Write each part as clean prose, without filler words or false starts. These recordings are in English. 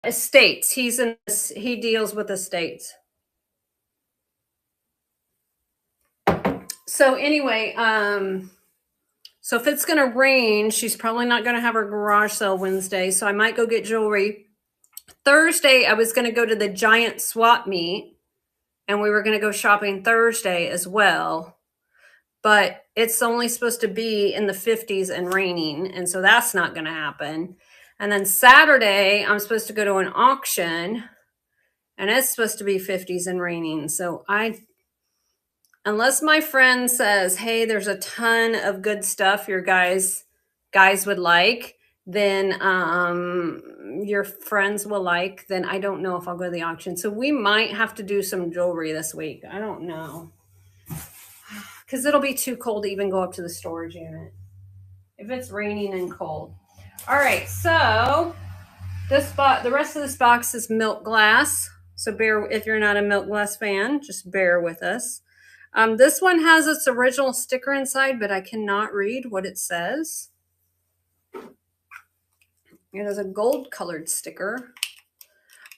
estates. He deals with estates. So anyway, so if it's gonna rain, she's probably not gonna have her garage sale Wednesday. So I might go get jewelry. Thursday, I was gonna go to the giant swap meet, and we were gonna go shopping Thursday as well. But it's only supposed to be in the 50s and raining, and so that's not gonna happen. And then Saturday, I'm supposed to go to an auction, and it's supposed to be 50s and raining. So unless my friend says, hey, there's a ton of good stuff your guys would like, then your friends will like, then I don't know if I'll go to the auction. So we might have to do some jewelry this week. I don't know. Because it'll be too cold to even go up to the storage unit if it's raining and cold. All right, so the rest of this box is milk glass. So if you're not a milk glass fan, just bear with us. This one has its original sticker inside, but I cannot read what it says. It is a gold colored sticker.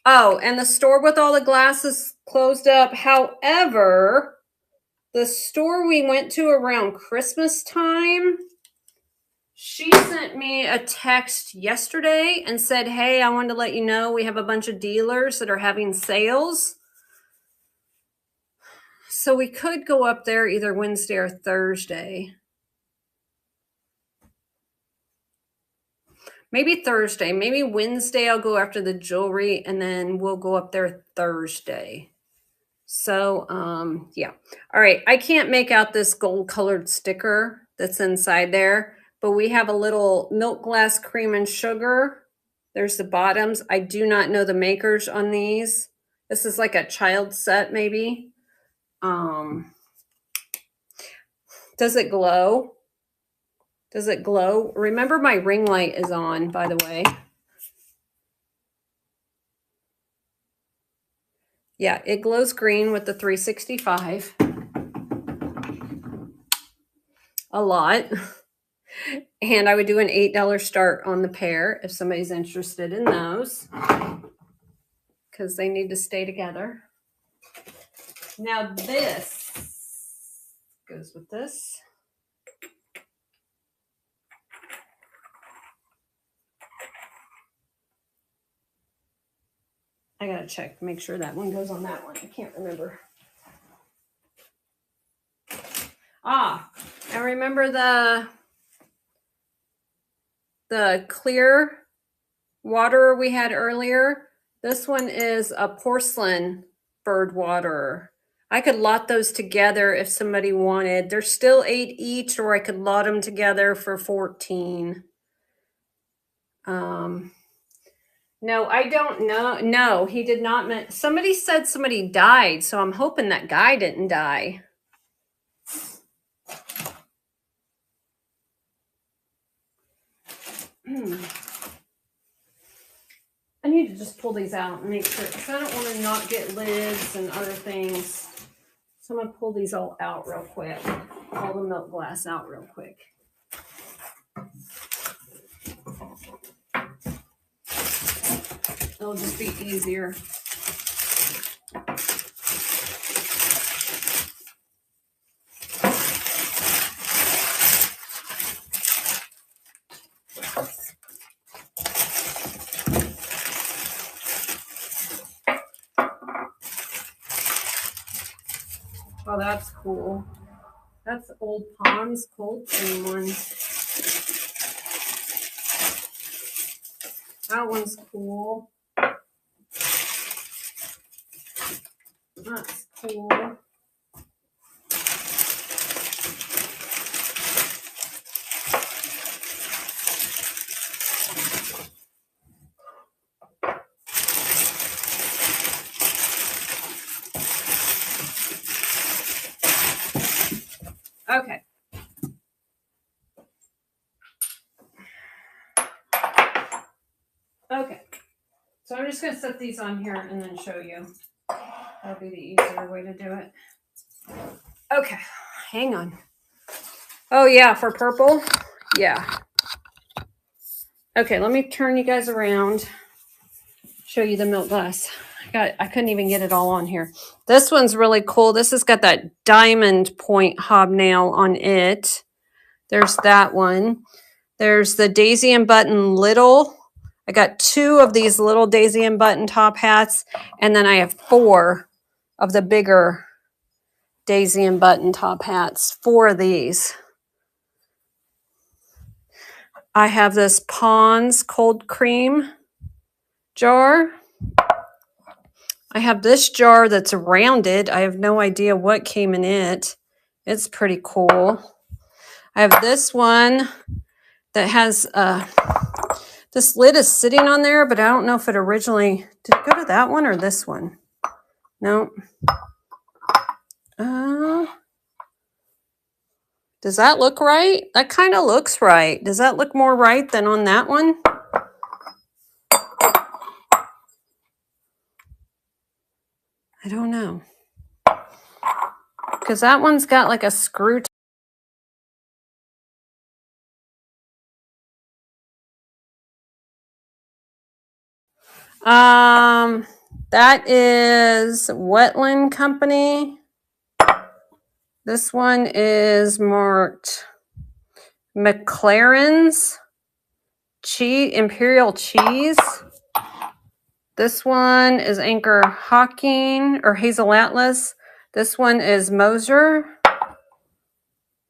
Oh, and the store with all the glasses closed up. However, the store we went to around Christmas time, she sent me a text yesterday and said, hey, I wanted to let you know we have a bunch of dealers that are having sales. So we could go up there either Wednesday or Thursday. Maybe Thursday. Maybe Wednesday I'll go after the jewelry, and then we'll go up there Thursday. So, yeah. All right. I can't make out this gold colored sticker that's inside there, but we have a little milk glass cream and sugar. There's the bottoms. I do not know the makers on these. This is like a child set, maybe. Does it glow? Does it glow? Remember, my ring light is on, by the way. Yeah, it glows green with the 365. A lot. And I would do an $8 start on the pair if somebody's interested in those, because they need to stay together. Now this goes with this. I gotta check, make sure that one goes on that one. I can't remember. I remember the clear water we had earlier. This one is a porcelain bird waterer. I could lot those together if somebody wanted. They're still $8 each, or I could lot them together for $14. No, I don't know. No, he did not. Somebody said somebody died, so I'm hoping that guy didn't die. I need to just pull these out and make sure, because I don't want to not get lids and other things. So I'm going to pull these all out real quick. All the milk glass out real quick. It'll just be easier. Oh, that's cool. That's Old Palms cold cream one. That one's cool. That's cool. Okay. Okay. So I'm just going to set these on here and then show you. That'll be the easier way to do it. Okay. Hang on. Oh, yeah. For purple? Yeah. Okay. Let me turn you guys around. show you the milk glass. I couldn't even get it all on here. This one's really cool. This has got that diamond point hobnail on it. There's that one. There's the Daisy and Button little. I got 2 of these little Daisy and Button top hats, and then I have 4 of the bigger Daisy and Button top hats. 4 of these. I have this Pond's cold cream jar. I have this jar that's rounded. I have no idea what came in it. It's pretty cool. I have this one that has this lid is sitting on there, but I don't know if it originally did it go to that one or this one. No. Does that look right? That kind of looks right. Does that look more right than on that one? I don't know. Because that one's got like a screw. That is Wetland Company. This one is marked McLaren's Imperial Cheese. This one is Anchor Hocking or Hazel Atlas. This one is Moser.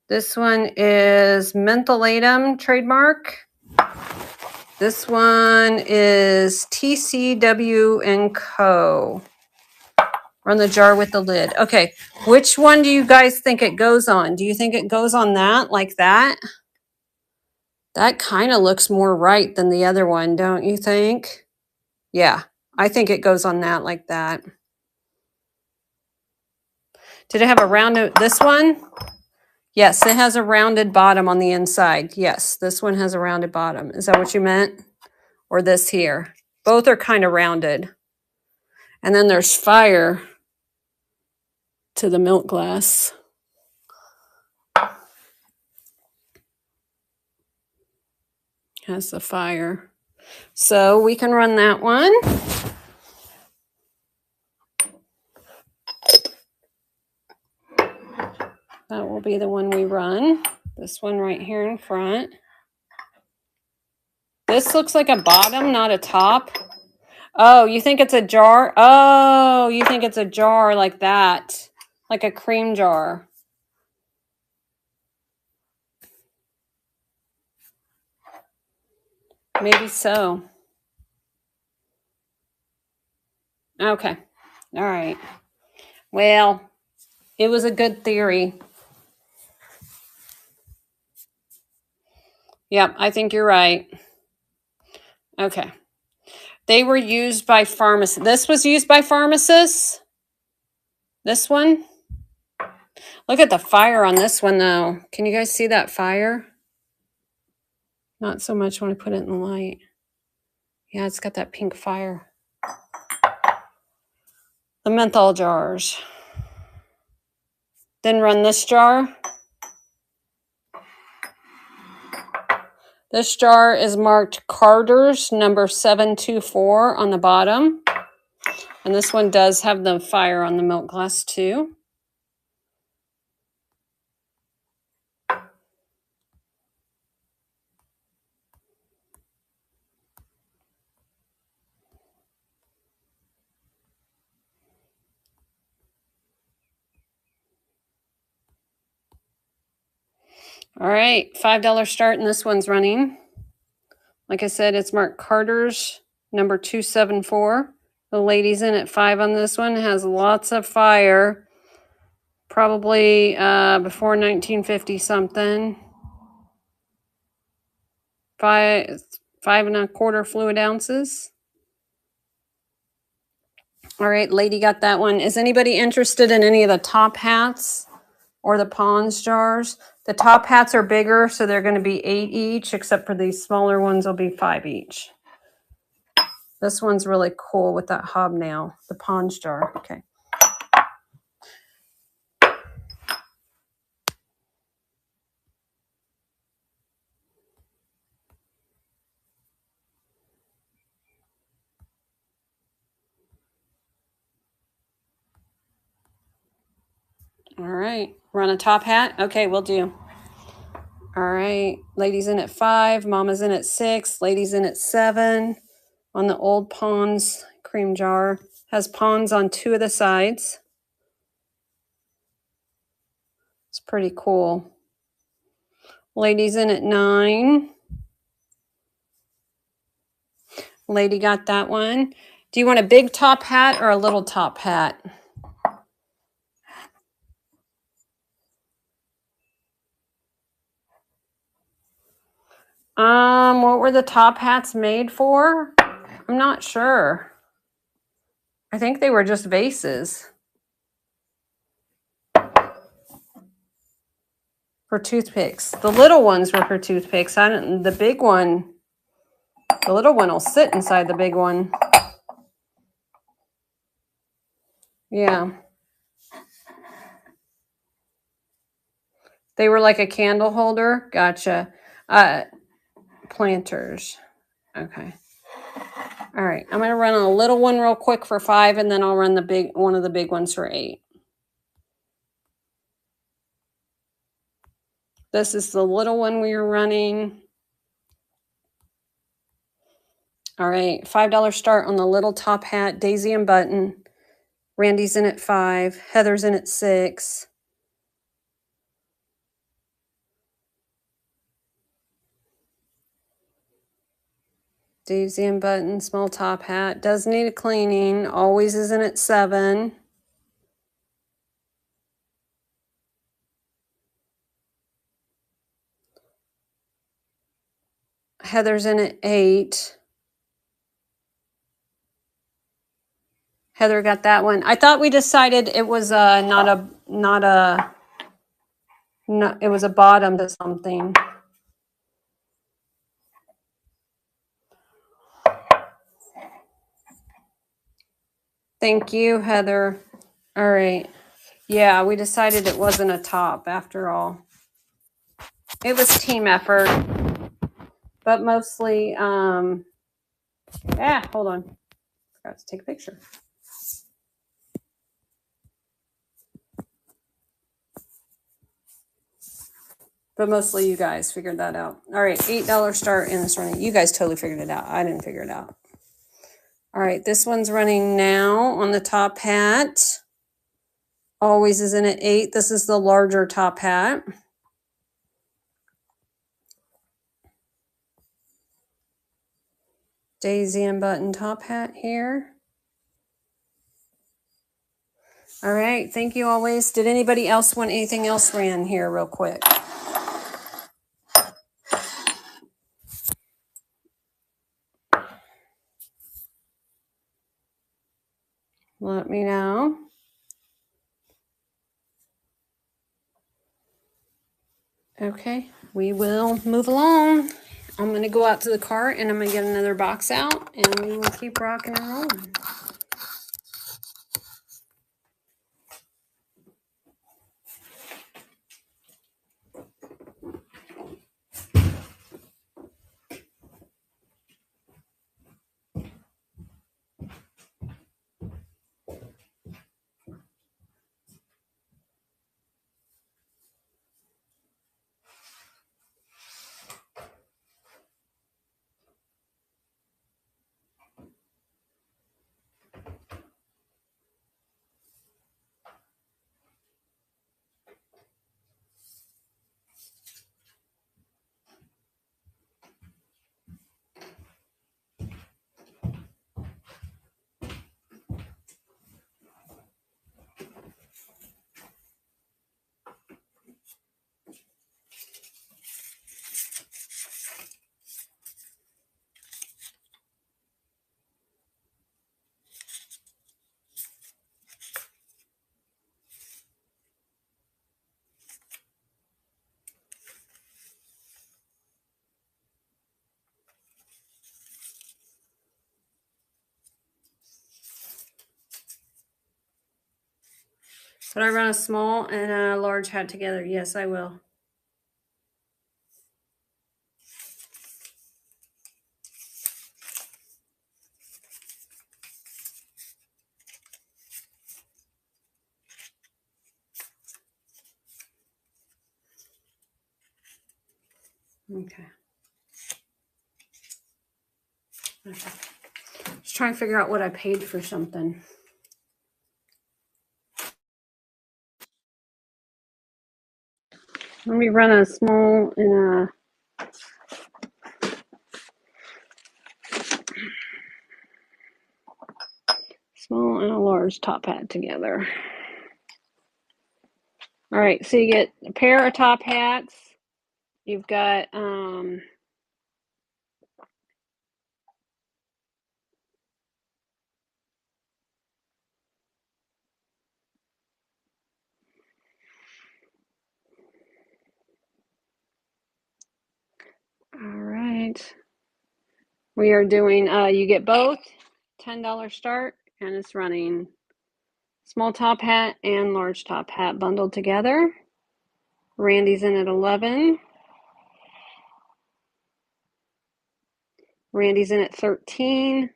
This one is Mentholatum trademark. This one is TCW & Co. On the jar with the lid. Okay, which one do you guys think it goes on? Do you think it goes on that, like that? That kind of looks more right than the other one, don't you think? Yeah, I think it goes on that, like that. Did it have a rounded, this one? Yes, it has a rounded bottom on the inside. Yes, this one has a rounded bottom. Is that what you meant? Or this here? Both are kind of rounded. And then there's fire to the milk glass. Has the fire. So we can run that one. That will be the one we run. This one right here in front. This looks like a bottom, not a top. Oh, you think it's a jar? Oh, you think it's a jar like that. Like a cream jar. Maybe so. Okay. All right. Well, it was a good theory. Yep, I think you're right. Okay. They were used by pharmacists. This was used by pharmacists? This one? Look at the fire on this one, though. Can you guys see that fire? Not so much when I put it in the light. Yeah, it's got that pink fire. The menthol jars. Then run this jar. This jar is marked Carter's number 724 on the bottom. And this one does have the fire on the milk glass too. All right, $5 start, and this one's running. Like I said, it's marked Carter's number 274. The lady's in at 5 on this one. It has lots of fire. Probably before 1950 something. 5.25 fluid ounces. All right, lady got that one. Is anybody interested in any of the top hats or the Pond's jars? The top hats are bigger, so they're going to be 8 each, except for these smaller ones will be 5 each. This one's really cool with that hobnail, the Pond's jar. Okay. All right. Run a top hat? Okay, we'll do. All right. Ladies in at 5. Mama's in at 6. Ladies in at 7. On the old Pond's cream jar. Has Pond's on 2 of the sides. It's pretty cool. Ladies in at 9. Lady got that one. Do you want a big top hat or a little top hat? What were the top hats made for? I'm not sure. I think they were just vases. For toothpicks. The little ones were for toothpicks. The big one, the little one will sit inside the big one. Yeah. They were like a candle holder. Gotcha. Planters. Okay. All right. I'm going to run a little one real quick for 5, and then I'll run one of the big ones for 8. This is the little one we are running. All right. $5 start on the little top hat. Daisy and Button. Randy's in at 5. Heather's in at 6. Daisy and Button, small top hat. Does need a cleaning. Always is in at 7. Heather's in at 8. Heather got that one. I thought we decided it was it was a bottom to something. Thank you, Heather. All right. Yeah, we decided it wasn't a top after all. It was team effort. But mostly, hold on. Forgot to take a picture. But mostly you guys figured that out. All right, $8 start in this running. You guys totally figured it out. I didn't figure it out. All right, this one's running now on the top hat. Always is in at 8. This is the larger top hat. Daisy and Button top hat here. All right, thank you always. Did anybody else want anything else ran here real quick? Let me know. Okay, we will move along. I'm going to go out to the car and I'm going to get another box out and we will keep rocking and rolling. But I run a small and a large hat together. Yes, I will. Okay. Okay. Just trying to figure out what I paid for something. Let me run a small and a large top hat together. All right, so you get a pair of top hats. You've got all right. We are doing you get both $10 start, and it's running small top hat and large top hat bundled together. Randy's in at 11. Randy's in at 13.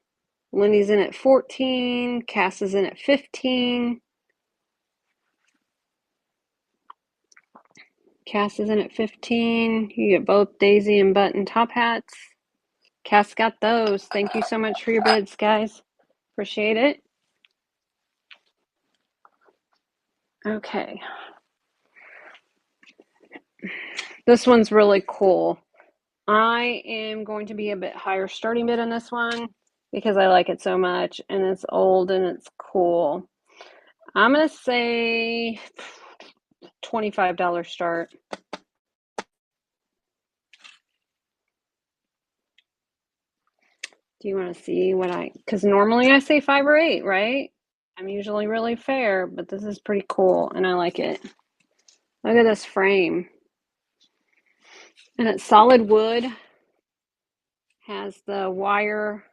Lindy's in at 14. Cass is in at 15. Cass is in at 15. You get both Daisy and Button top hats. Cass got those. Thank you so much for your bids, guys. Appreciate it. Okay. This one's really cool. I am going to be a bit higher starting bid on this one because I like it so much, and it's old and it's cool. I'm going to say $25 start. Do you want to see what because normally I say 5 or 8, right? I'm usually really fair, but this is pretty cool and I like it. Look at this frame. And it's solid wood. Has the wire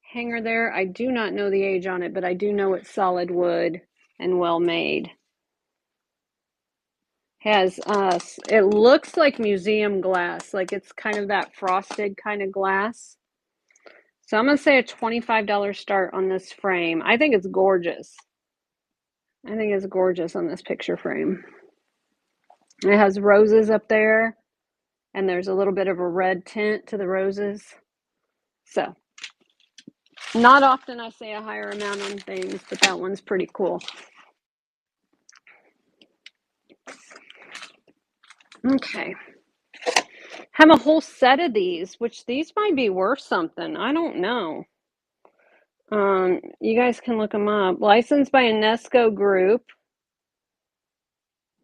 hanger there. I do not know the age on it, but I do know it's solid wood and well made. Has it looks like museum glass, like it's kind of that frosted kind of glass. So I'm going to say a $25 start on this frame. I think it's gorgeous. I think it's gorgeous on this picture frame. It has roses up there, and there's a little bit of a red tint to the roses. So, not often I say a higher amount on things, but that one's pretty cool. Okay. Have a whole set of these, which these might be worth something. I don't know. You guys can look them up. Licensed by Unesco Group.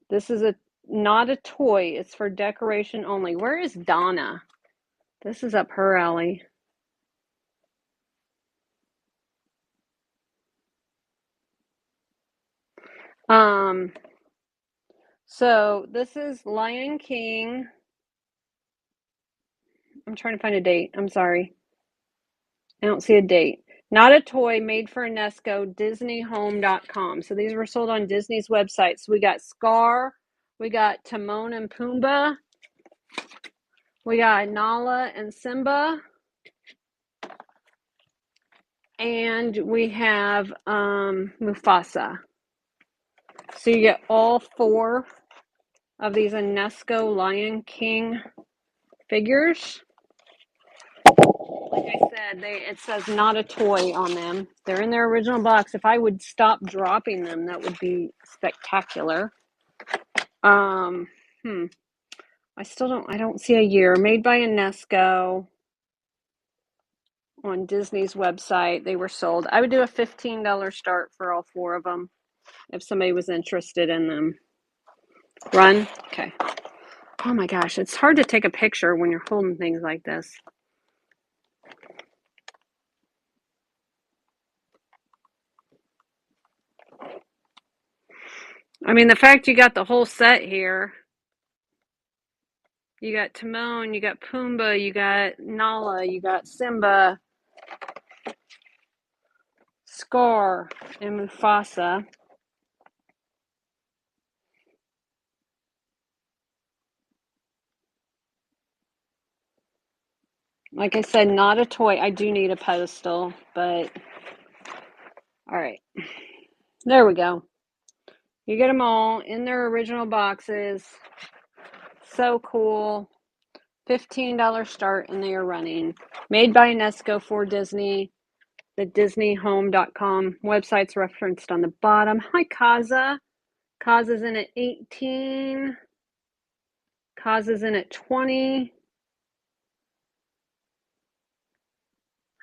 This is not a toy. It's for decoration only. Where is Donna? This is up her alley. So this is Lion King. I'm trying to find a date. I'm sorry. I don't see a date. Not a toy, made for Unesco, DisneyHome.com. So these were sold on Disney's website. So we got Scar, we got Timon and Pumbaa, we got Nala and Simba, and we have Mufasa. So you get all 4 of these Unesco Lion King figures. Like I said, it says not a toy on them. They're in their original box. If I would stop dropping them, that would be spectacular. I don't see a year. Made by Unesco on Disney's website. They were sold. I would do a $15 start for all 4 of them if somebody was interested in them. Run? Okay. Oh my gosh, it's hard to take a picture when you're holding things like this. I mean, the fact you got the whole set here. You got Timon, you got Pumbaa, you got Nala, you got Simba, Scar, and Mufasa. Like I said, not a toy. I do need a pedestal, but all right. There we go. You get them all in their original boxes. So cool. $15 start, and they are running. Made by Nesco for Disney. The DisneyHome.com website's referenced on the bottom. Hi, Kaza. Kaza's in at 18. Kaza's in at 20.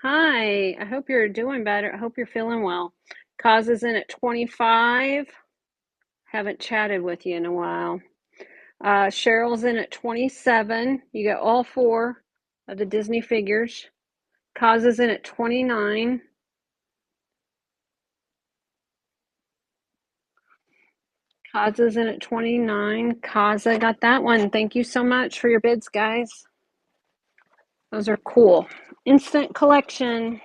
Hi, I hope you're doing better. I hope you're feeling well. Kaza's in at 25. Haven't chatted with you in a while. Cheryl's in at 27. You got all four of the Disney figures. Kaza's in at 29. Kaza's in at 29. Kaza got that one. Thank you so much for your bids, guys. Those are cool. Instant collection.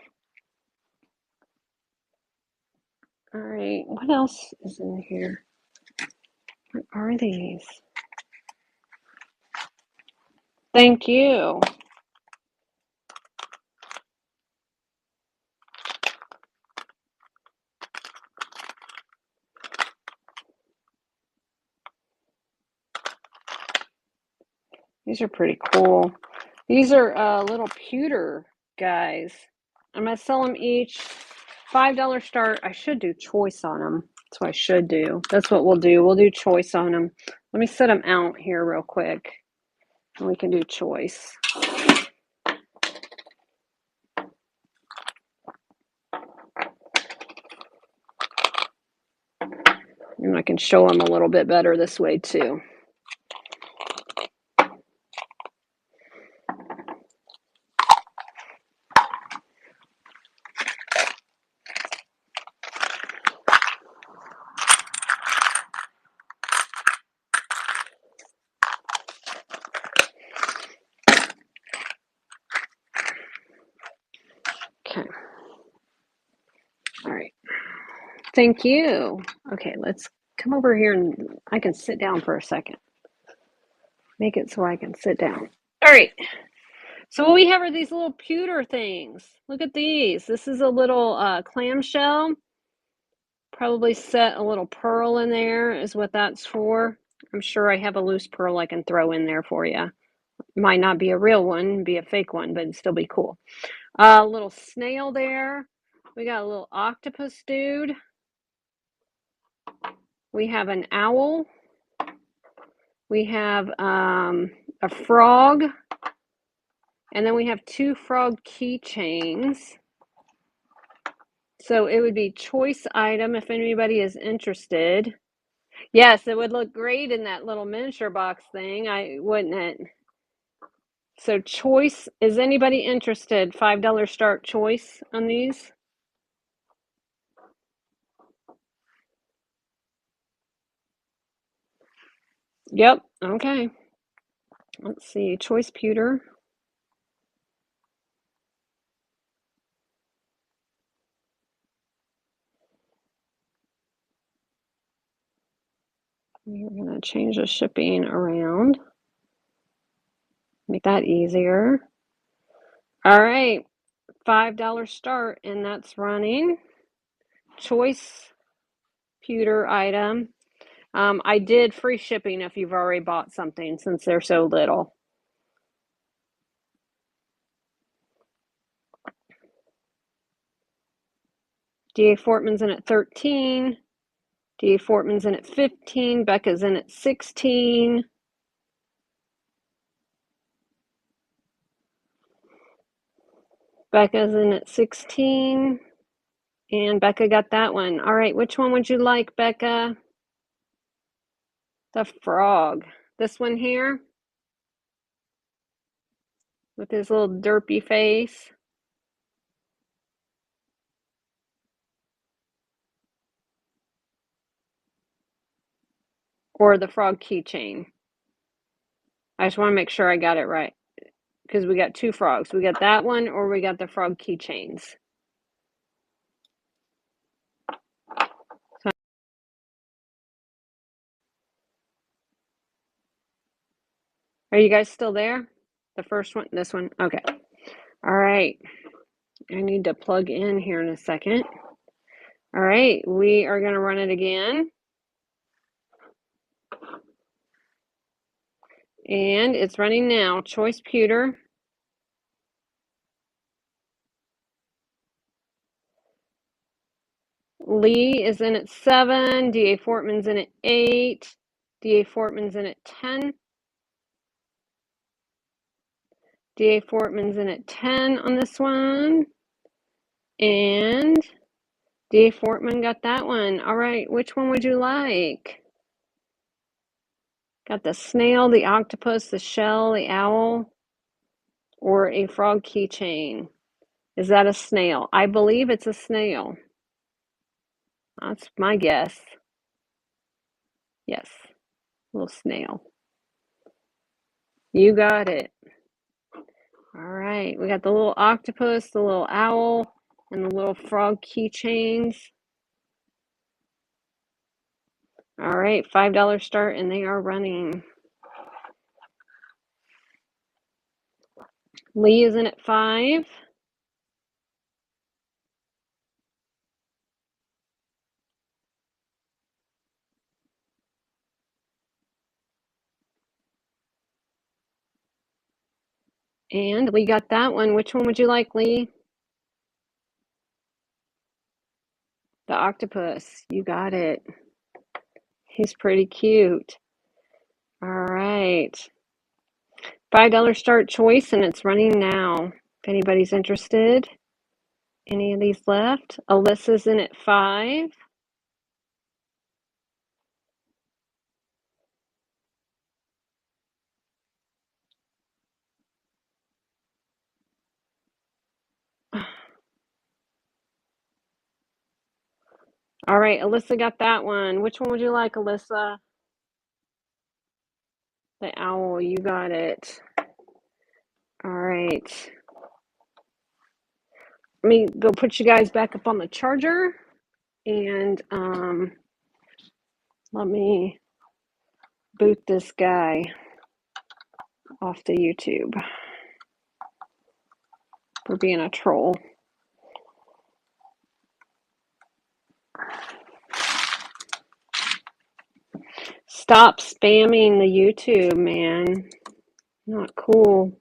All right, what else is in here? What are these? Thank you. These are pretty cool. These are little pewter guys. I'm going to sell them each $5 start. I should do choice on them. That's what I should do. That's what we'll do. We'll do choice on them. Let me set them out here real quick, and we can do choice. And I can show them a little bit better this way too. Okay. All right. Thank you. Okay, let's come over here and I can sit down for a second. Make it so I can sit down. All right. So what we have are these little pewter things. Look at these. This is a little clamshell. Probably set a little pearl in there is what that's for. I'm sure I have a loose pearl I can throw in there for you. Might not be a real one, be a fake one, but it'd still be cool. A little snail there. We got a little octopus dude. We have an owl. We have a frog. And then we have two frog keychains. So it would be choice item if anybody is interested. Yes, it would look great in that little miniature box thing, wouldn't it? So choice, is anybody interested? $5 start choice on these? Yep, okay. Let's see, choice pewter. We're gonna change the shipping around. Make that easier. All right, $5 start, and that's running. Choice pewter item. I did free shipping if you've already bought something since they're so little. D.A. Fortman's in at 13. D.A. Fortman's in at 15. Becca's in at 16. Becca's in at 16. And Becca got that one. All right, which one would you like, Becca? The frog. This one here? With his little derpy face. Or the frog keychain. I just want to make sure I got it right. Because we got two frogs. We got that one or we got the frog keychains. Are you guys still there? The first one, this one? Okay. All right. I need to plug in here in a second. All right. We are going to run it again. And it's running now. Choice Pewter. Lee is in at 7. D.A. Fortman's in at 8. D.A. Fortman's in at 10. D.A. Fortman's in at 10 on this one. And D.A. Fortman got that one. All right, which one would you like? Got the snail, the octopus, the shell, the owl, or a frog keychain. Is that a snail? I believe it's a snail. That's my guess. Yes, little snail. You got it. All right, we got the little octopus, the little owl, and the little frog keychains. All right, $5 start, and they are running. Lee is in at 5. And we got that one. Which one would you like, Lee? The octopus. You got it. He's pretty cute. All right. $5 start choice, and it's running now. If anybody's interested. Any of these left? Alyssa's in at 5. All right, Alyssa got that one. Which one would you like, Alyssa? The owl, you got it. All right. Let me go put you guys back up on the charger, and let me boot this guy off the YouTube for being a troll. Stop spamming the YouTube, man. Not cool.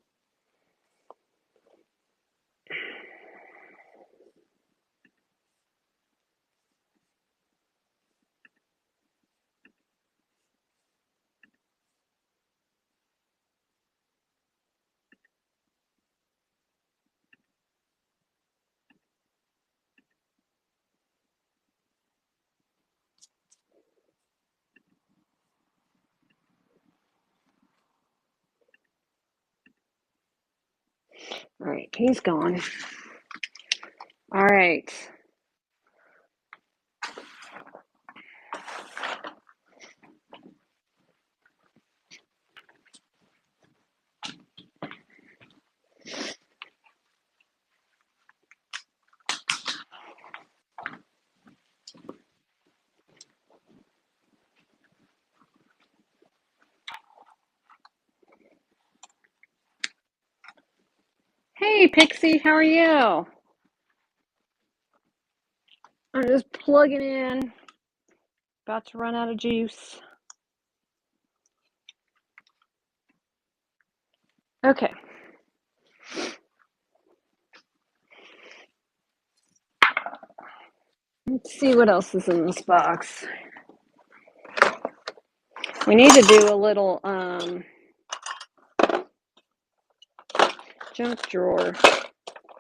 All right, he's gone. All right. Hey, Pixie, how are you? I'm just plugging in. About to run out of juice. Okay. Let's see what else is in this box. We need to do a little junk drawer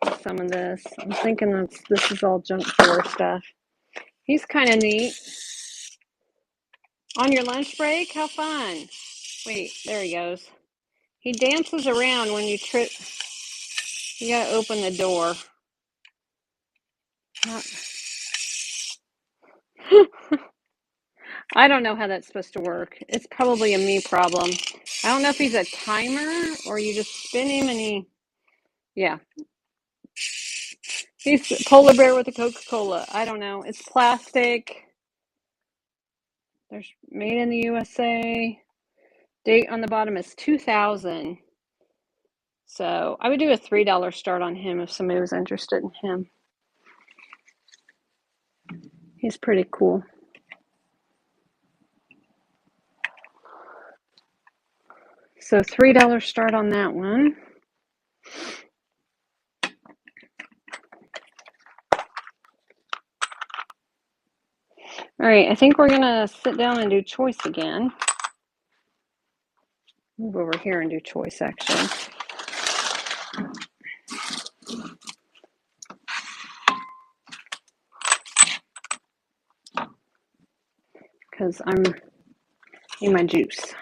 with some of this. I'm thinking this is all junk drawer stuff. He's kind of neat. On your lunch break? How fun. Wait, there he goes. He dances around when you trip. You gotta open the door. I don't know how that's supposed to work. It's probably a me problem. I don't know if he's a timer or you just spin him and yeah. He's a polar bear with a Coca-Cola. I don't know. It's plastic. There's made in the USA. Date on the bottom is 2000. So I would do a $3 start on him if somebody was interested in him. He's pretty cool. So $3 start on that one. All right, I think we're gonna sit down and do choice again. Move over here and do choice actually. Because I'm in my juice.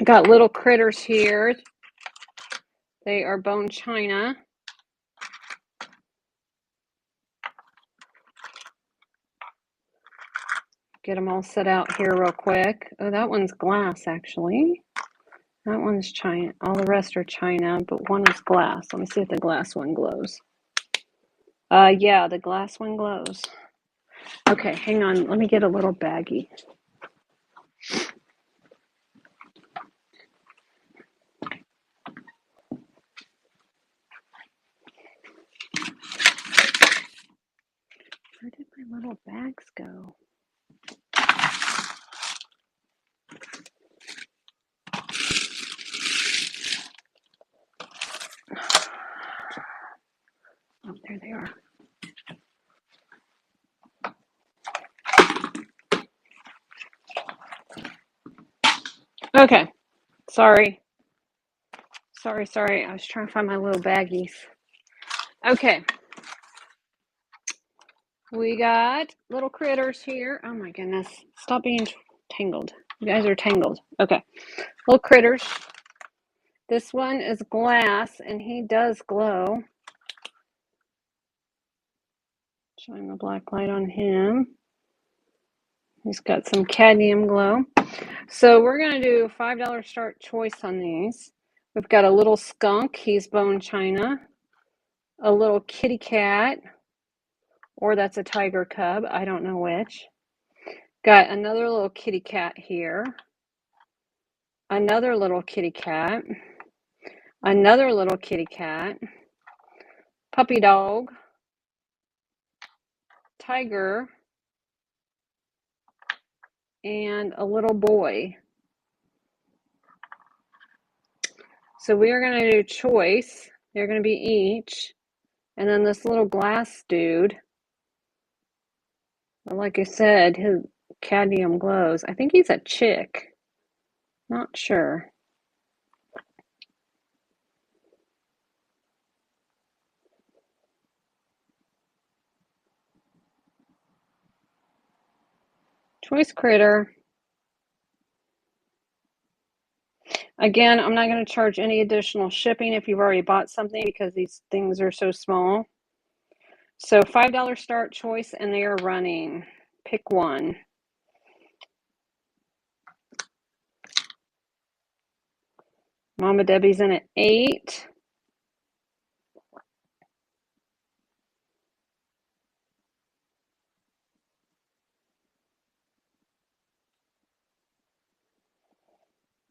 Got little critters here. They are bone china. Get them all set out here real quick. Oh, that one's glass actually. That one's china. All the rest are china, but one is glass. Let me see if the glass one glows. Yeah, the glass one glows. Okay, hang on. Let me get a little baggie. Where did my little bags go? Oh, there they are. Okay, sorry. I was trying to find my little baggies. Okay. We got little critters here. Oh my goodness. Stop being tangled. You guys are tangled. Okay. Little critters. This one is glass and he does glow. Shine the black light on him. He's got some cadmium glow. So we're going to do $5 start choice on these. We've got a little skunk. He's bone china. A little kitty cat. Or that's a tiger cub. I don't know which. Got another little kitty cat here. Another little kitty cat. Another little kitty cat. Puppy dog. Tiger. And a little boy. So we are going to do choice. They're going to be each. And then this little glass dude. Like I said, his cadmium glows. I think he's a chick. Not sure. Choice critter. Again, I'm not going to charge any additional shipping if you've already bought something because these things are so small. So $5 start choice and they are running. Pick one. Mama Debbie's in at 8.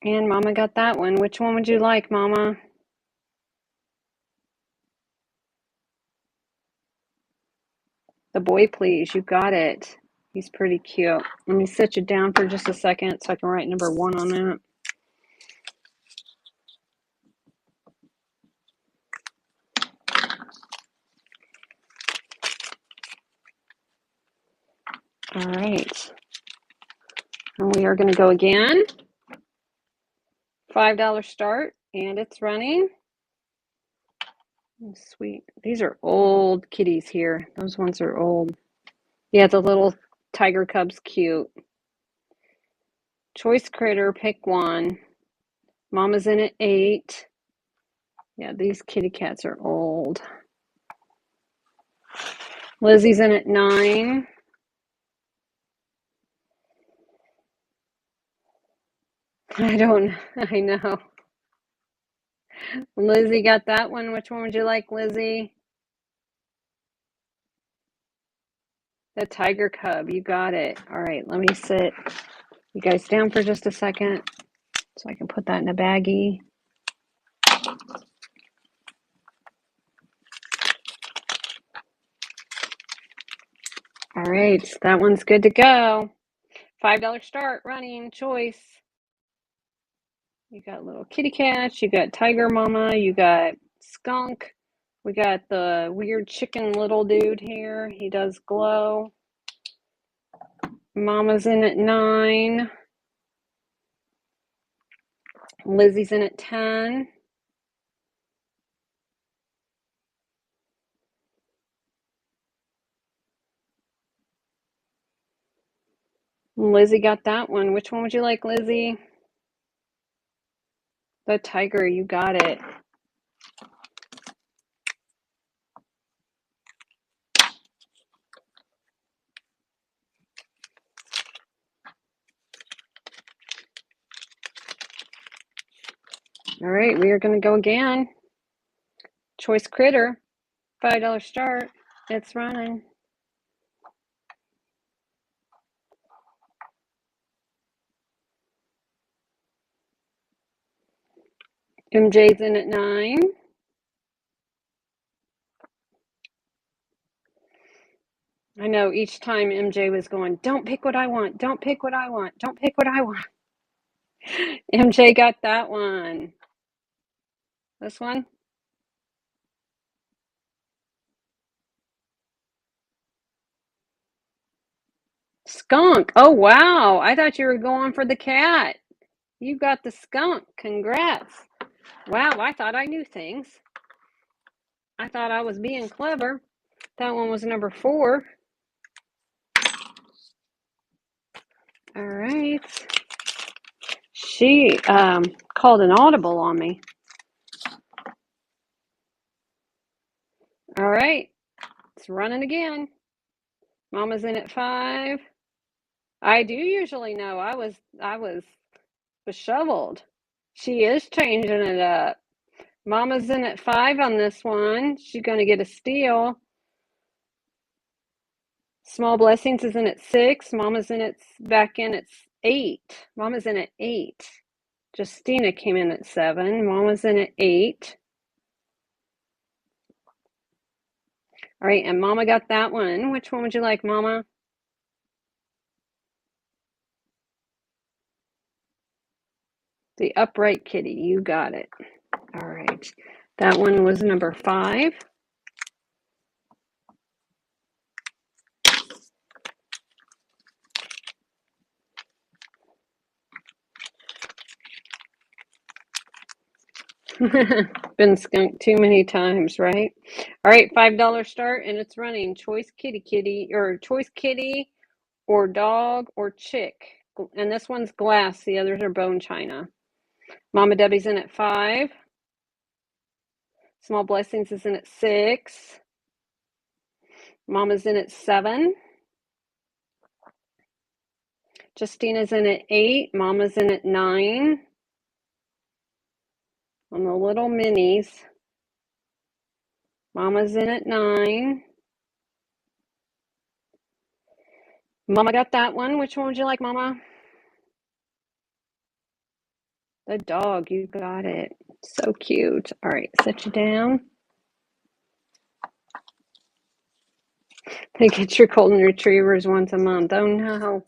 And Mama got that one. Which one would you like, Mama? The boy, please. You got it. He's pretty cute. Let me sit you down for just a second so I can write number 1 on that. All right. And we are going to go again. $5 start, and it's running. Oh, sweet. These are old kitties here. Those ones are old. Yeah, the little tiger cub's cute. Choice critter, pick one. Mama's in at 8. Yeah, these kitty cats are old. Lizzie's in at 9. I know. Lizzie got that one. Which one would you like, Lizzie? The tiger cub. You got it. All right, let me sit you guys down for just a second so I can put that in a baggie. All All right, that one's good to go. $5 start, running, choice. You got little kitty cats, you got tiger mama, you got skunk. We got the weird chicken little dude here. He does glow. Mama's in at 9. Lizzie's in at 10. Lizzie got that one. Which one would you like, Lizzie? The tiger, you got it. All right, we are going to go again. Choice critter, $5 start. It's running. MJ's in at 9. I know each time MJ was going, don't pick what I want, don't pick what I want, don't pick what I want. MJ got that one. This one? Skunk. Oh, wow. I thought you were going for the cat. You got the skunk. Congrats. Wow, I thought I knew things. I thought I was being clever. That one was number 4. All right. She called an audible on me. All right. It's running again. Mama's in at 5. I do usually know. I was beshoveled. She is changing it up. Mama's in at 5 on this one. She's going to get a steal. Small Blessings is in at 6. Mama's in at back in at 8. Mama's in at 8. Justina came in at 7. Mama's in at 8. All right, and Mama got that one. Which one would you like, Mama? The upright kitty. You got it. All right. That one was number 5. Been skunked too many times, right? All right, $5 start, and it's running. Choice kitty, or choice kitty, or dog, or chick. And this one's glass. The others are bone china. Mama Debbie's in at 5. Small Blessings is in at 6. Mama's in at 7. Justina's in at 8. Mama's in at 9. On the little minis. Mama's in at 9. Mama got that one. Which one would you like, Mama? The dog, you got it. So cute. All right, set you down. They get your golden retrievers once a month. Oh no.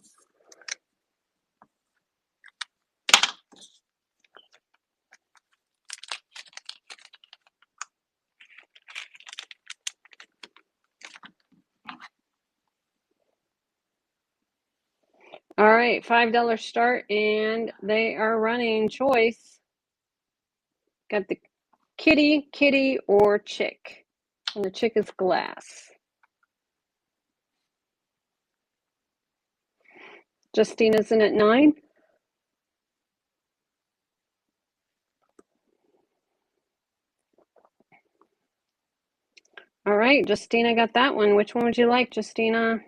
All right, $5 start, and they are running choice. Got the kitty, or chick. And the chick is glass. Justina's in at 9. All right, Justina got that one. Which one would you like, Justina?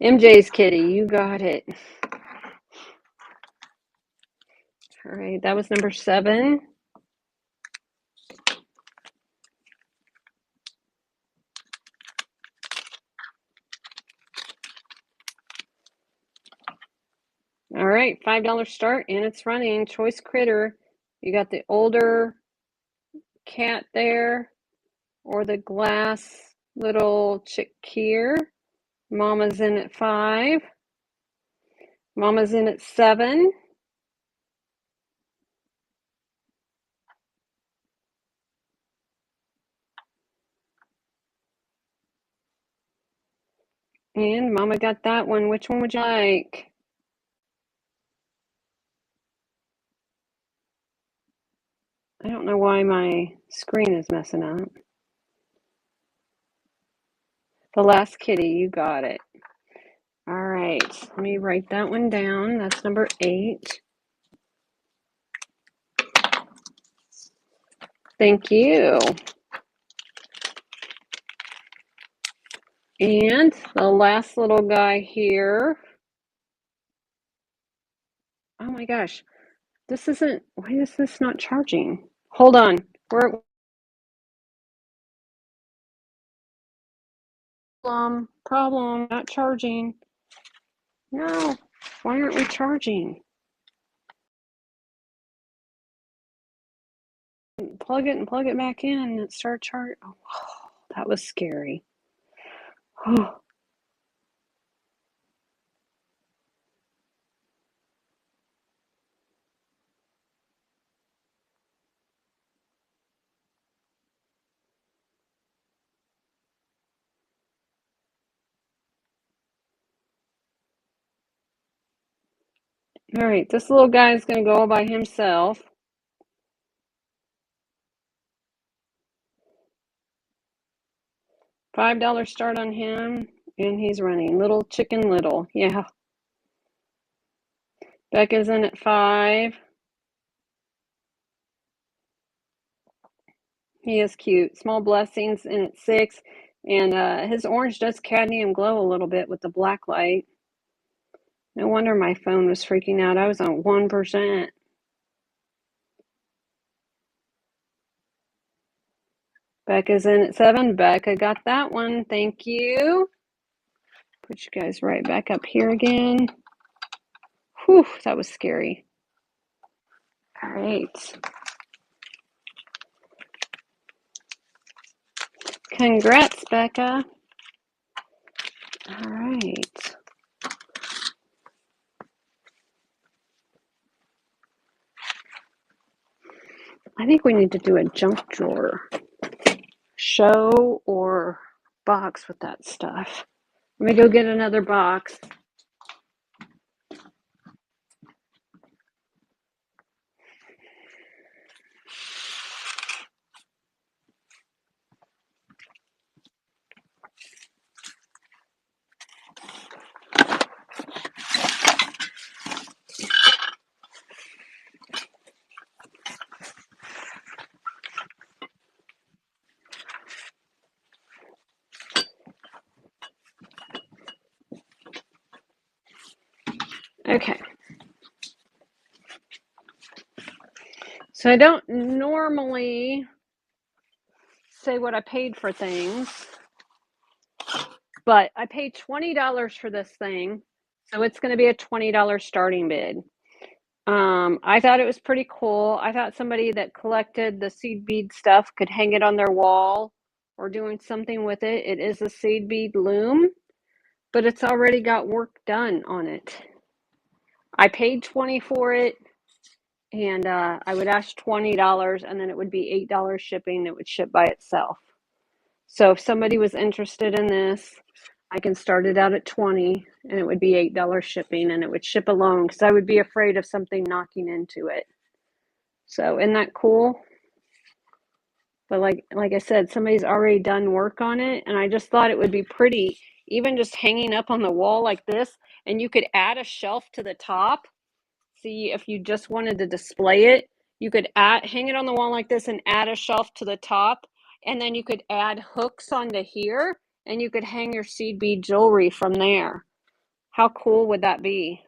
MJ's kitty, you got it. All right, that was number 7. All right, $5 start, and it's running. Choice critter, You got the older cat there, or the glass little chick here. Mama's in at 5. Mama's in at 7. And Mama got that one. Which one would you like? I don't know why my screen is messing up. The last kitty, you got it. All right, let me write that one down. That's number 8. Thank you. And the last little guy here. Oh my gosh, this isn't, why is this not charging? Hold on, problem, not charging. No, why aren't we charging? Plug it and plug it back in and it started charging. Oh, that was scary. Oh. All right, this little guy is going to go by himself. $5 start on him, and he's running. Little Chicken Little, yeah. Becca's in at 5. He is cute. Small Blessings in at 6, and his orange does cadmium glow a little bit with the black light. No wonder my phone was freaking out. I was on 1%. Becca's in at 7. Becca got that one. Thank you. Put you guys right back up here again. Whew, that was scary. All right. Congrats, Becca. All right. I think we need to do a junk drawer show or box with that stuff. Let me go get another box. Okay. So I don't normally say what I paid for things, but I paid $20 for this thing, so it's going to be a $20 starting bid. I thought it was pretty cool. I thought somebody that collected the seed bead stuff could hang it on their wall or doing something with it. It is a seed bead loom, but it's already got work done on it. I paid $20 for it, and I would ask $20, and then it would be $8 shipping. It would ship by itself. So if somebody was interested in this, I can start it out at 20, and it would be $8 shipping, and it would ship alone because I would be afraid of something knocking into it. So isn't that cool? But like I said, somebody's already done work on it, and I just thought it would be pretty, even just hanging up on the wall like this, and you could add a shelf to the top. See, if you just wanted to display it, you could hang it on the wall like this and add a shelf to the top, and then you could add hooks onto here, and you could hang your seed bead jewelry from there. How cool would that be?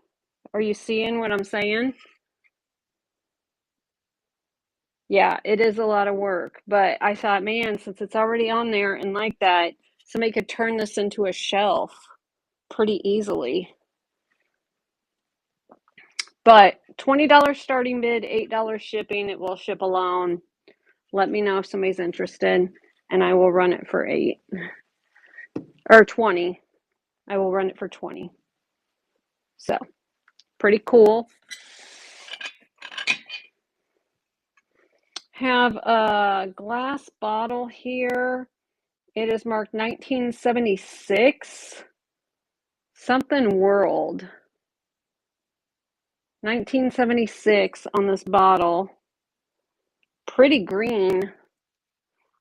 Are you seeing what I'm saying? Yeah, it is a lot of work, but I thought, man, since it's already on there and like that, somebody could turn this into a shelf pretty easily. But $20 starting bid, $8 shipping. It will ship alone. Let me know if somebody's interested, and I will run it for 8 or 20. I will run it for 20. So, pretty cool. Have a glass bottle here. It is marked 1976. Something World. 1976 on this bottle. Pretty green.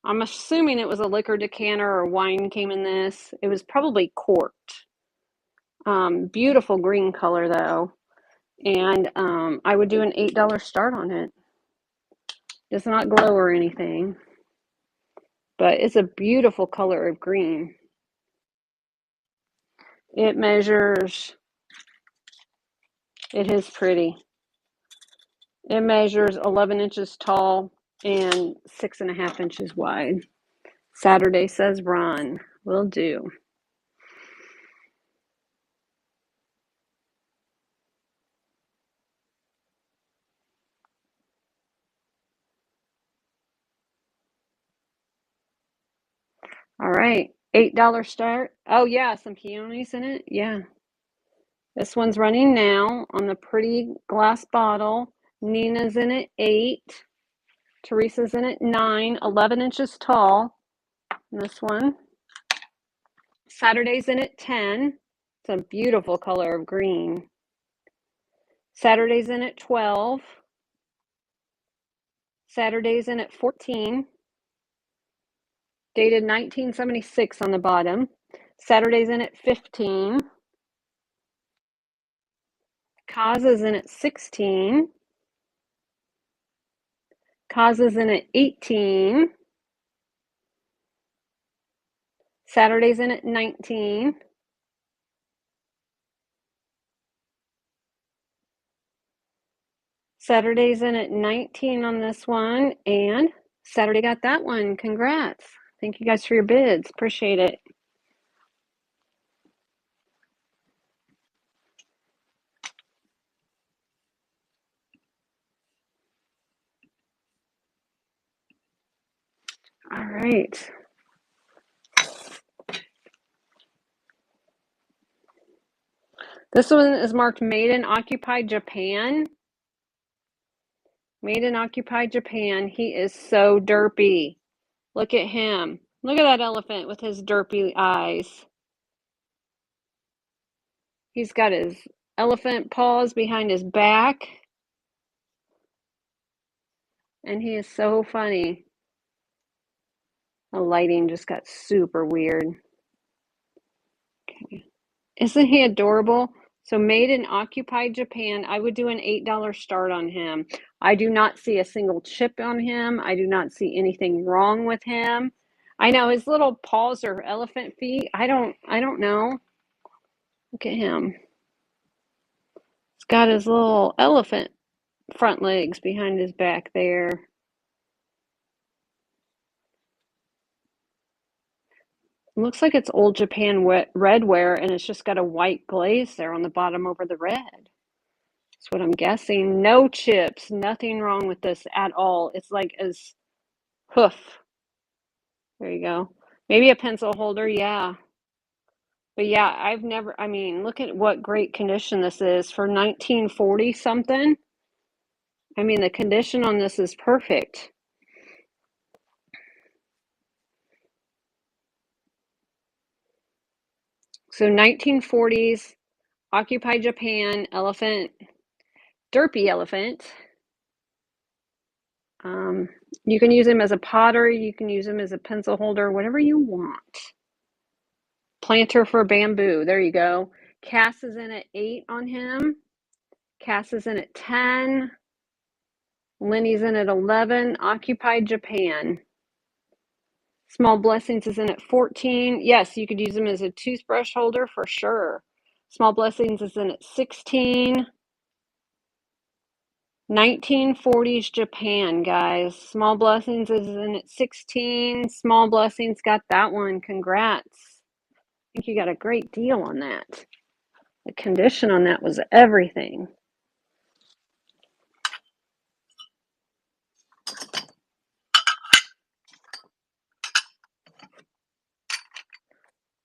I'm assuming it was a liquor decanter or wine came in this. It was probably corked. Beautiful green color though. And I would do an $8 start on it. Does not glow or anything. But it's a beautiful color of green. It measures, it is pretty. It measures 11 inches tall and 6.5 inches wide. Saturday says run. Will do. All right. $8 start. Oh, yeah. Some peonies in it. Yeah. This one's running now on the pretty glass bottle. Nina's in it 8. Teresa's in it 9. 11 inches tall. This one. Saturday's in it 10. It's a beautiful color of green. Saturday's in at 12. Saturday's in at 14. Dated 1976 on the bottom. Saturday's in at 15. Kaza's in at 16. Kaza's in at 18. Saturday's in at 19. Saturday's in at 19 on this one, and Saturday got that one. Congrats. Thank you guys for your bids. Appreciate it. All right. This one is marked Made in Occupied Japan. Made in Occupied Japan. He is so derpy. Look at him. Look at that elephant with his derpy eyes. He's got his elephant paws behind his back. And he is so funny. The lighting just got super weird. Okay. Isn't he adorable? So Made in Occupied Japan, I would do an $8 start on him. I do not see a single chip on him. I do not see anything wrong with him. I know his little paws are elephant feet. I don't know. Look at him. He's got his little elephant front legs behind his back there. It looks like it's Old Japan redware, and it's just got a white glaze there on the bottom over the red. That's what I'm guessing. No chips, nothing wrong with this at all. It's like as hoof. There you go. Maybe a pencil holder, yeah. But yeah, I mean, look at what great condition this is for 1940 something. I mean, the condition on this is perfect. So 1940s, Occupied Japan, elephant, derpy elephant. You can use him as a potter, you can use him as a pencil holder, whatever you want. Planter for bamboo, there you go. Cass is in at 8 on him. Cass is in at 10. Lenny's in at 11. Occupied Japan. Small Blessings is in at 14. Yes, you could use him as a toothbrush holder for sure. Small Blessings is in at 16. 1940s Japan, guys. Small Blessings is in at 16. Small Blessings got that one. Congrats. I think you got a great deal on that. The condition on that was everything.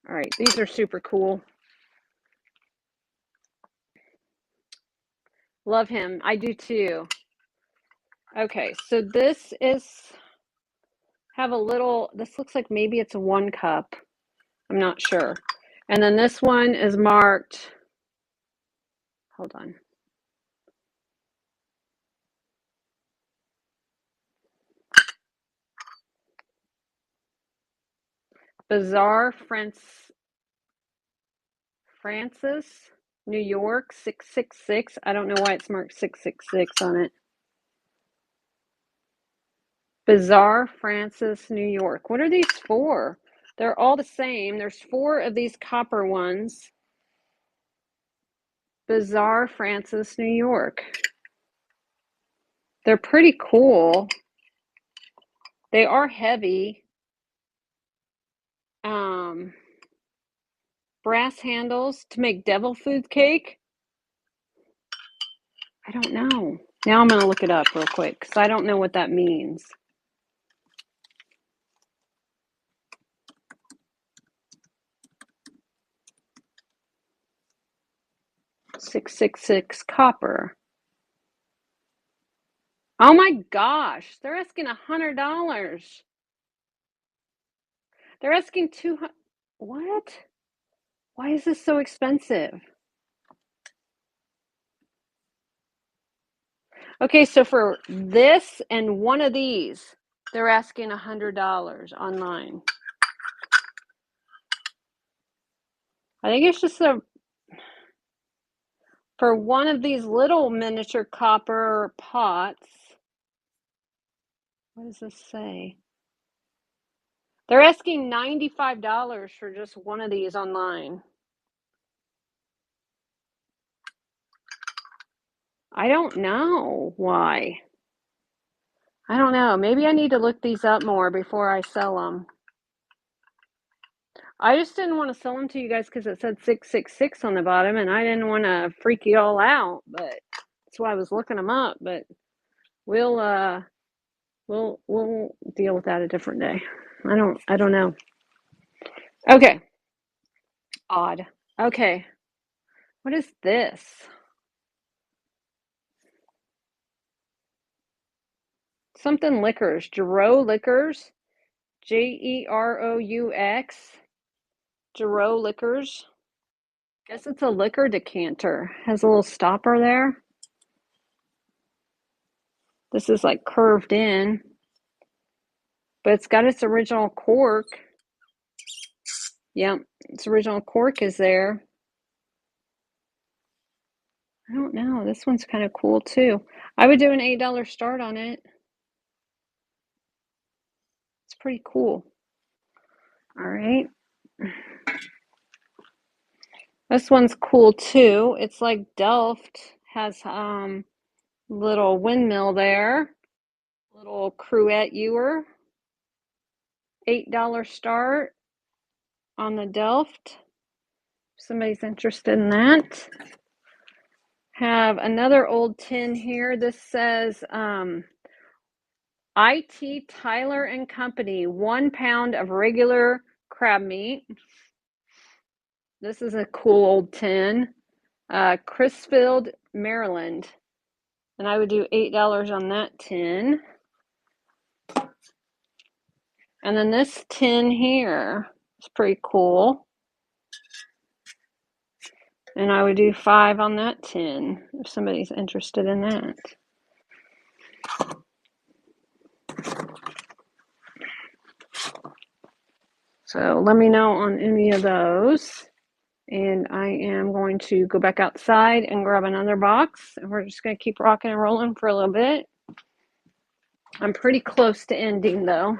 All right, these are super cool. Love him. I do too. Okay, so this this looks like maybe it's a 1 cup. I'm not sure. And then this one is marked, hold on. Bazaar Francis, New York, 666. I don't know why it's marked 666 on it. Bazaar Francis, New York. What are these for? They're all the same. There's 4 of these copper ones. Bazaar Francis, New York. They're pretty cool. They are heavy. Brass handles to make devil food cake. I don't know. Now I'm going to look it up real quick because I don't know what that means. $666 copper. Oh my gosh, they're asking $100. They're asking $200. What? Why is this so expensive? Okay, so for this and one of these, they're asking $100 online. I think it's just for one of these little miniature copper pots. What does this say? They're asking $95 for just one of these online. I don't know why. I don't know. Maybe I need to look these up more before I sell them. I just didn't want to sell them to you guys because it said 666 on the bottom, and I didn't want to freak you all out. But that's why I was looking them up. But we'll deal with that a different day. I don't know. Okay. Odd. Okay. What is this? Something liquors. Giroux liquors. Jeroux. Giroux liquors. Guess it's a liquor decanter. Has a little stopper there. This is like curved in, but it's got its original cork. Yep, its original cork is there. I don't know. This one's kind of cool too. I would do an $8 start on it. It's pretty cool. All right. This one's cool too. It's like Delft has little windmill there. Little Cruet ewer. $8 start on the Delft. If somebody's interested in that. Have another old tin here. This says IT Tyler and Company, 1 pound of regular crab meat. This is a cool old tin. Crisfield, Maryland. And I would do $8 on that tin. And then this tin here is pretty cool. And I would do $5 on that tin if somebody's interested in that. So let me know on any of those. And I am going to go back outside and grab another box. And we're just going to keep rocking and rolling for a little bit. I'm pretty close to ending though.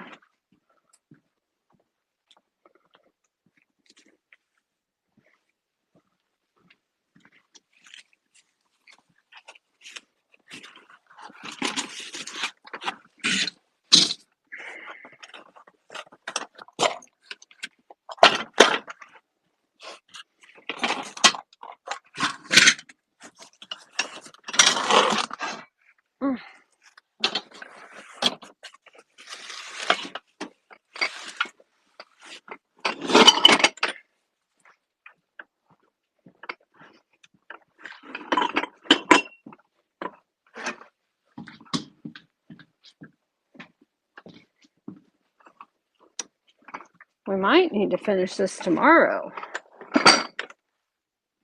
We might need to finish this tomorrow.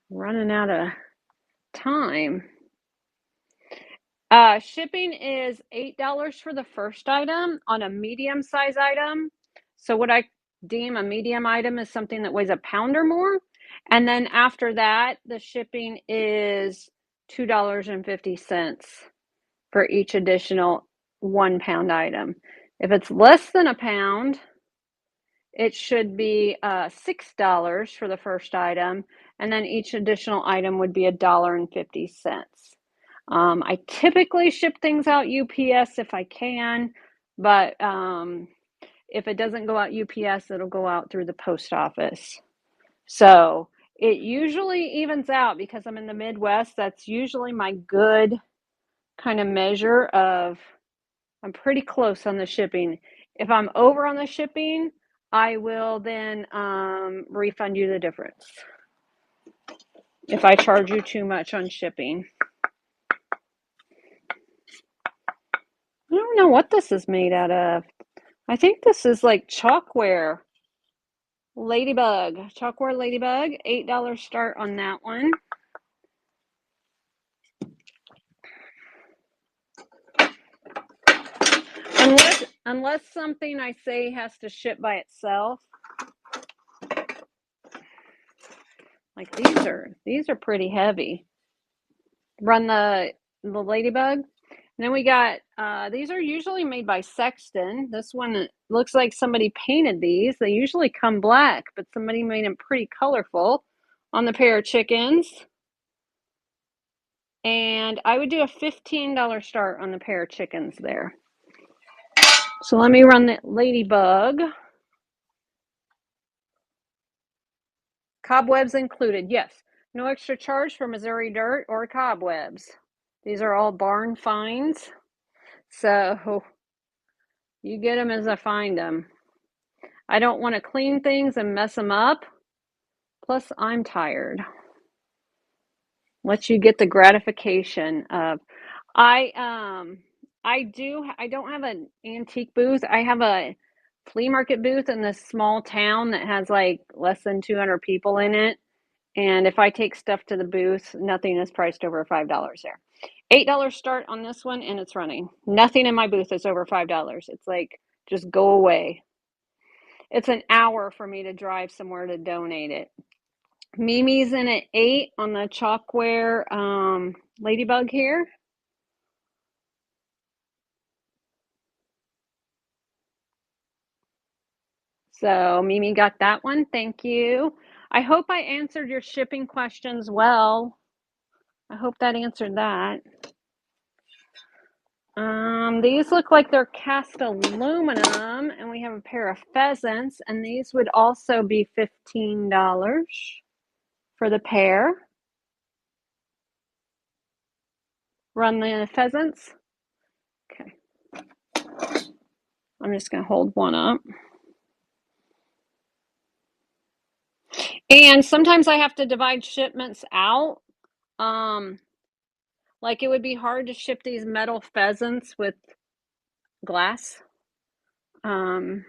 Running out of time. Shipping is $8 for the first item on a medium size item. So what I deem a medium item is something that weighs a pound or more. And then after that, the shipping is $2.50 for each additional 1 pound item. If it's less than a pound, it should be $6 for the first item, and then each additional item would be $1.50. I typically ship things out UPS if I can, but if it doesn't go out UPS, it'll go out through the post office. So it usually evens out because I'm in the Midwest. That's usually my good kind of measure of I'm pretty close on the shipping. If I'm over on the shipping, I will then refund you the difference if I charge you too much on shipping. I don't know what this is made out of. I think this is like chalkware. Ladybug. Chalkware Ladybug. $8 start on that one. Unless something I say has to ship by itself. Like these are pretty heavy. Run the Ladybug. And then we got, these are usually made by Sexton. This one looks like somebody painted these. They usually come black, but somebody made them pretty colorful on the pair of chickens. And I would do a $15 start on the pair of chickens there. So let me run the Ladybug. Cobwebs included, yes. No extra charge for Missouri dirt or cobwebs. These are all barn finds. So you get them as I find them. I don't want to clean things and mess them up. Plus, I'm tired. Let you get the gratification of I don't have an antique booth. I have a flea market booth in this small town that has like less than 200 people in it. And if I take stuff to the booth, nothing is priced over $5 there. $8 start on this one, and it's running. Nothing in my booth is over $5. It's like, just go away. It's an hour for me to drive somewhere to donate it. Mimi's in at 8 on the chalkware Ladybug here. So Mimi got that one. Thank you. I hope I answered your shipping questions well. I hope that answered that. These look like they're cast aluminum, and we have a pair of pheasants, and these would also be $15 for the pair. Run the pheasants. Okay. I'm just going to hold one up. And sometimes I have to divide shipments out. Like it would be hard to ship these metal pheasants with glass. Sometimes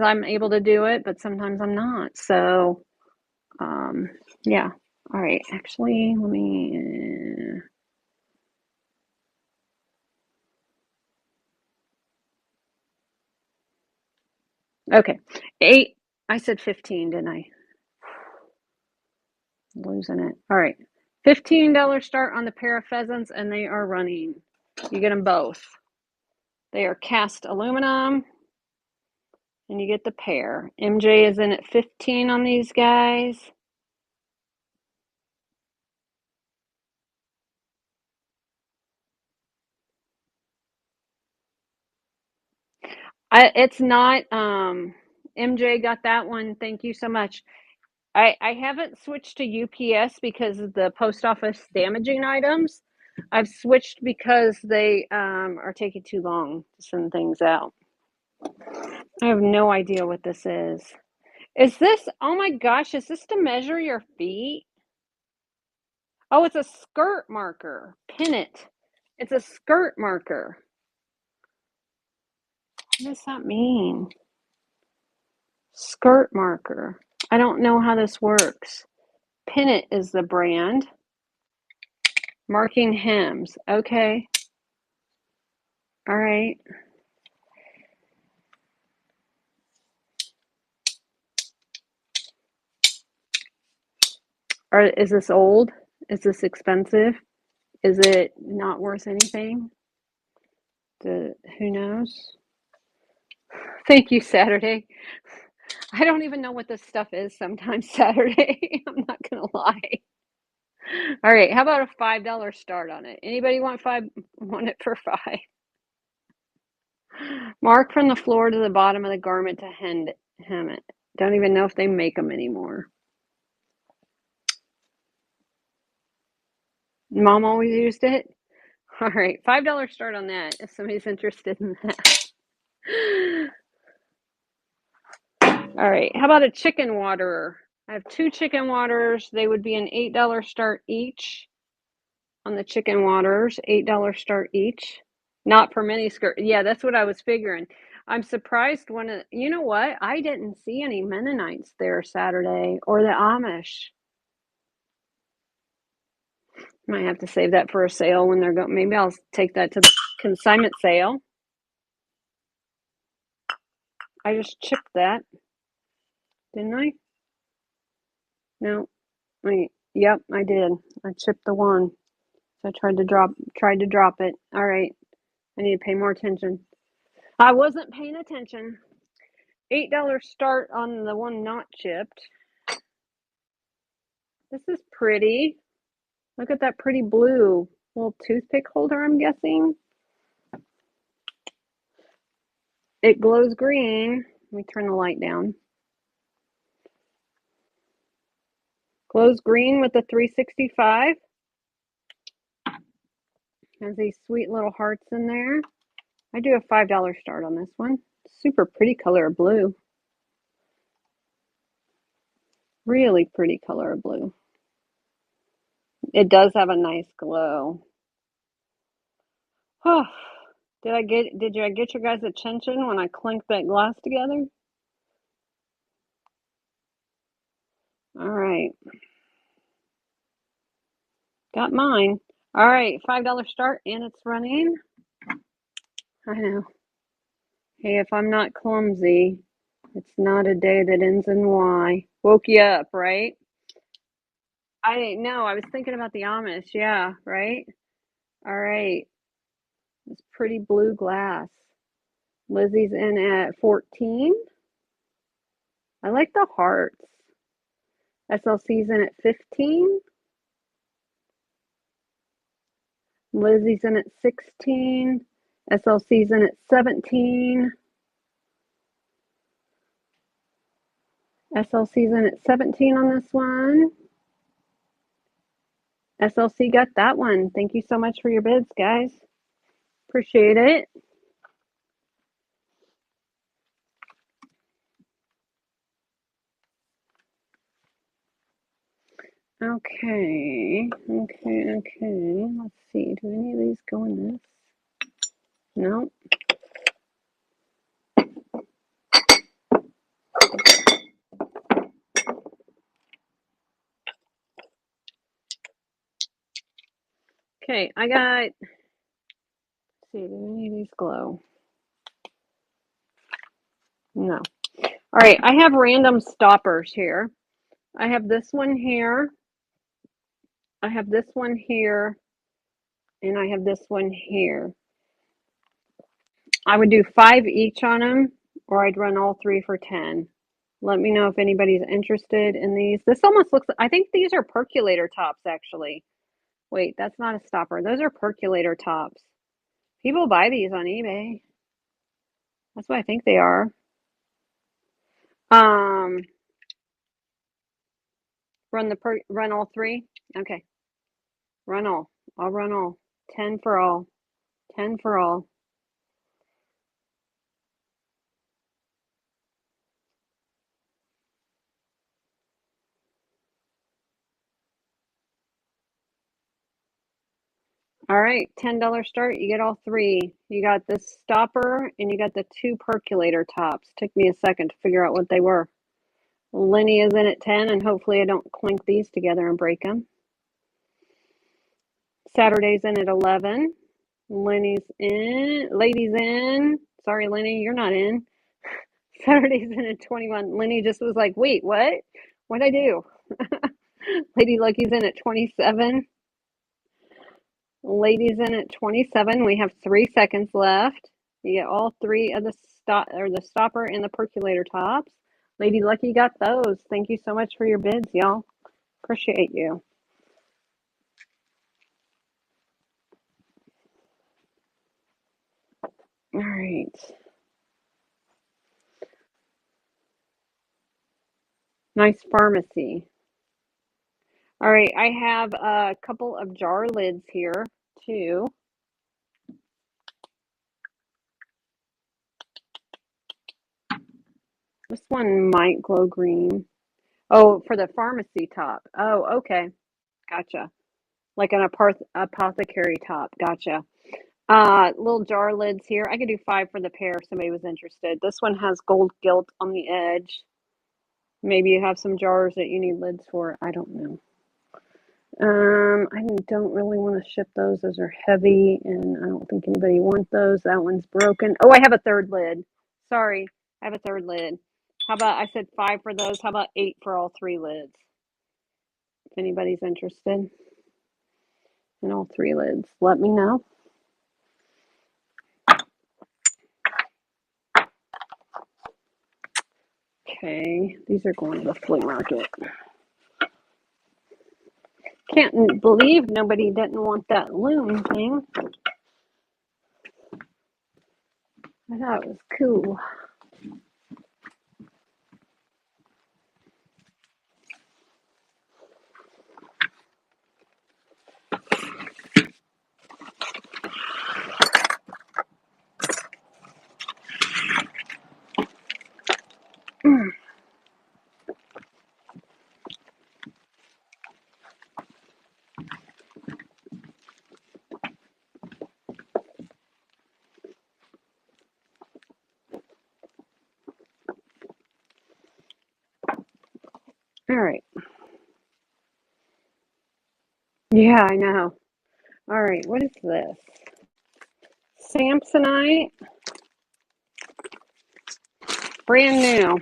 I'm able to do it, but sometimes I'm not. So, yeah. All right. Actually, let me. Okay. 8. I said 15, didn't I? I'm losing it. All right. $15 start on the pair of pheasants, and they are running. You get them both. They are cast aluminum, and you get the pair. MJ is in at 15 on these guys. It's not. MJ got that one. Thank you so much. I haven't switched to UPS because of the post office damaging items. I've switched because they are taking too long to send things out. I have no idea what this is. Is this, oh my gosh, is this to measure your feet? Oh, it's a skirt marker. Pin it. It's a skirt marker. What does that mean? Skirt marker. I don't know how this works. Pin It is the brand. Marking hems. Okay. All right. Is this old? Is this expensive? Is it not worth anything? Who knows? Thank you, Saturday. I don't even know what this stuff is sometimes, Saturday. I'm not going to lie. All right, how about a $5 start on it? Anybody want it for 5? Mark from the floor to the bottom of the garment to hem it. Don't even know if they make them anymore. Mom always used it. All right, $5 start on that if somebody's interested in that. All right, how about a chicken waterer? I have 2 chicken waterers. They would be an $8 start each on the chicken waterers, $8 start each. Not for mini skirt. Yeah, that's what I was figuring. I'm surprised you know what? I didn't see any Mennonites there Saturday or the Amish. Might have to save that for a sale when they're going. Maybe I'll take that to the consignment sale. I just chipped that, didn't I? No. Wait. Yep, I did. I chipped the one. So I tried to drop it. All right. I need to pay more attention. I wasn't paying attention. $8 start on the one not chipped. This is pretty. Look at that pretty blue little toothpick holder, I'm guessing. It glows green. Let me turn the light down. Glows green with the 365. Has these sweet little hearts in there. I do a $5 start on this one. Super pretty color of blue. Really pretty color of blue. It does have a nice glow. Oh, did I get your guys' attention when I clinked that glass together? All right. Got mine. All right, $5 start and it's running. I know. Hey, if I'm not clumsy, it's not a day that ends in Y. Woke you up, right? I didn't know. I was thinking about the Amish. Yeah, right? All right. It's pretty blue glass. Lizzie's in at 14. I like the hearts. SLC's in at 15. Lizzie's in at 16. SLC's in at 17. SLC's in at 17 on this one. SLC got that one. Thank you so much for your bids, guys. Appreciate it. Okay. Let's see. Do any of these go in this? No. Okay, I got, let's see, do any of these glow? No. All right, I have random stoppers here. I have this one here. I have this one here. And I have this one here. I would do 5 each on them, or I'd run all 3 for 10. Let me know if anybody's interested in these. This almost looks, I think these are percolator tops, actually. Wait, that's not a stopper. Those are percolator tops. People buy these on eBay. That's what I think they are. Run all 3? Okay. Run all. I'll run all. 10 for all. 10 for all. All right, $10 start. You get all three. You got the stopper and you got the two percolator tops. Took me a second to figure out what they were. Lenny is in at 10, and hopefully I don't clink these together and break them. Saturday's in at 11. Lenny's in. Lady's in. Sorry, Lenny, you're not in. Saturday's in at 21. Lenny just was like, wait, what? What'd I do? Lady Lucky's in at 27. Ladies in at 27. We have 3 seconds left. You get all three of the stopper and the percolator tops. Lady Lucky got those. Thank you so much for your bids, y'all. Appreciate you. All right. Nice pharmacy. All right, I have a couple of jar lids here too. This one might glow green. Oh, for the pharmacy top. Oh, okay. Gotcha. Like an apothecary top. Gotcha. Little jar lids here. I could do 5 for the pair if somebody was interested. This one has gold gilt on the edge. Maybe you have some jars that you need lids for. I don't know. I don't really want to ship those. Those are heavy, and I don't think anybody wants those. That one's broken. Oh, I have a third lid. Sorry, I have a third lid. How about, I said 5 for those. How about 8 for all 3 lids? If anybody's interested in all 3 lids, let me know. Okay, these are going to the flea market. Can't believe nobody didn't want that loom thing. I thought it was cool. All right. Yeah, I know. All right, what is this? Samsonite. Brand new.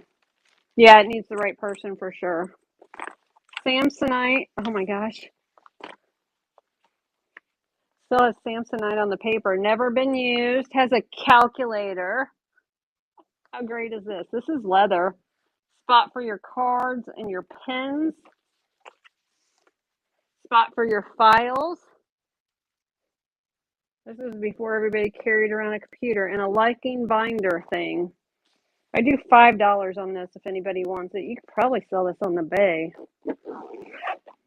Yeah, it needs the right person for sure. Samsonite. Oh my gosh. Still has Samsonite on the paper. Never been used. Has a calculator. How great is this? This is leather. Spot for your cards and your pens. Spot for your files. This is before everybody carried around a computer, and a liking binder thing. I do $5 on this if anybody wants it. You could probably sell this on the bay.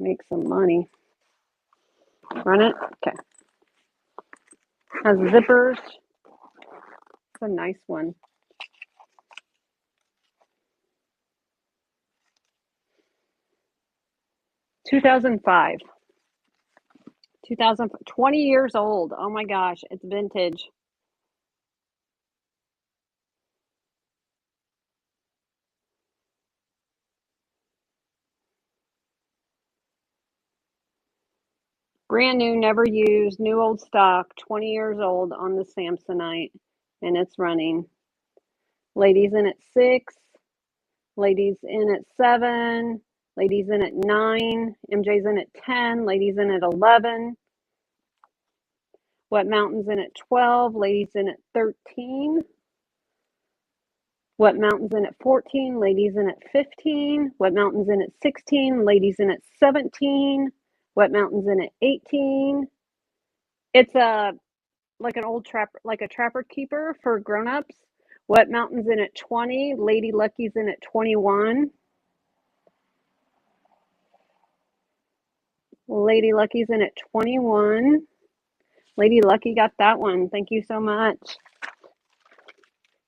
Make some money. Run it? Okay. Has zippers. It's a nice one. $2005. 2020 years old. Oh my gosh, it's vintage. Brand new, never used, new old stock, 20 years old on the Samsonite, and it's running. Ladies in at 6, ladies in at 7, ladies in at 9, MJ's in at 10, ladies in at 11. Wet Mountain's in at 12, ladies in at 13. Wet Mountain's in at 14, ladies in at 15. Wet Mountain's in at 16, ladies in at 17. Wet Mountain's in at 18. It's like an old trapper, like a trapper keeper for grown-ups. Wet Mountain's in at 20, Lady Lucky's in at 21. Lady Lucky's in at 21. Lady Lucky got that one. Thank you so much.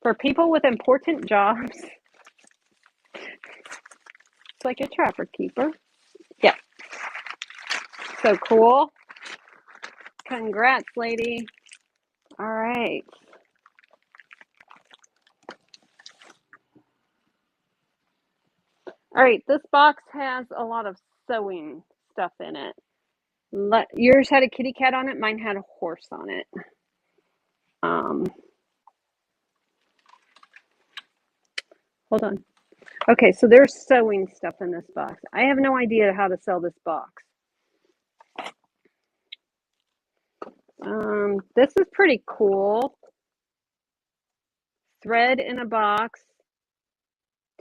For people with important jobs, it's like a trapper keeper. Yeah. So cool. Congrats, lady. All right. All right, this box has a lot of sewing stuff in it. Yours had a kitty cat on it, mine had a horse on it. Hold on. Okay, so there's sewing stuff in this box. I have no idea how to sell this box. This is pretty cool. Thread in a box.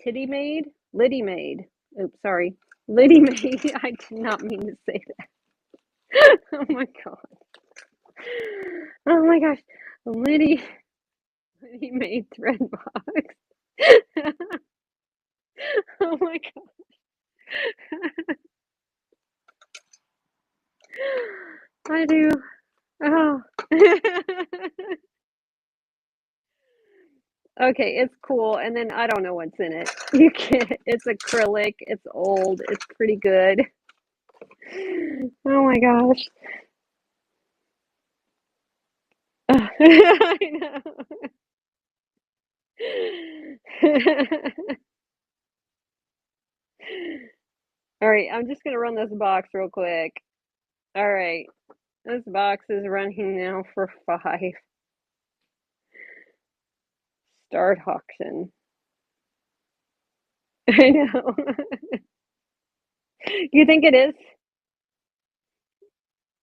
Titty made? Liddy made. Oops, sorry. Liddy made. I did not mean to say that. Oh my god. Oh my gosh. Liddy made thread box. Oh my god. I do. Oh. Okay, it's cool. And then I don't know what's in it. It's acrylic. It's old. It's pretty good. Oh my gosh. I know. All right, I'm just gonna run this box real quick. All right, this box is running now for 5. Start auction. I know. You think it is?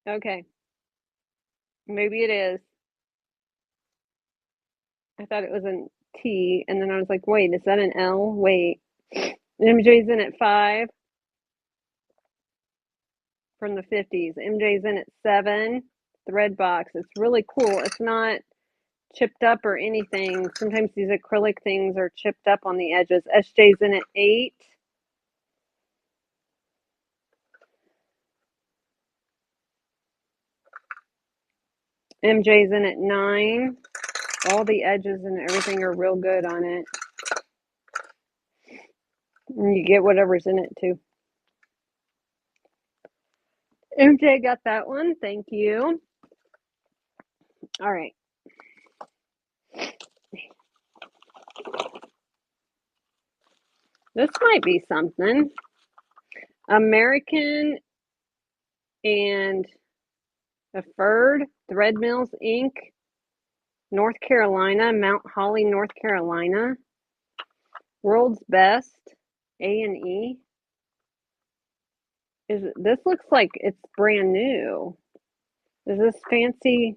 Okay, maybe it is. I thought it was a T, and then I was like, wait, is that an L? Wait. MJ's in at 5 from the 50s. MJ's in at 7. Thread box. It's really cool. It's not chipped up or anything. Sometimes these acrylic things are chipped up on the edges. SJ's in at 8. MJ's in at 9. All the edges and everything are real good on it. And you get whatever's in it too. MJ got that one. Thank you. All right. This might be something. American and Afford Thread Mills Inc. North Carolina, Mount Holly, North Carolina. World's Best A&E. This looks like it's brand new. Is this fancy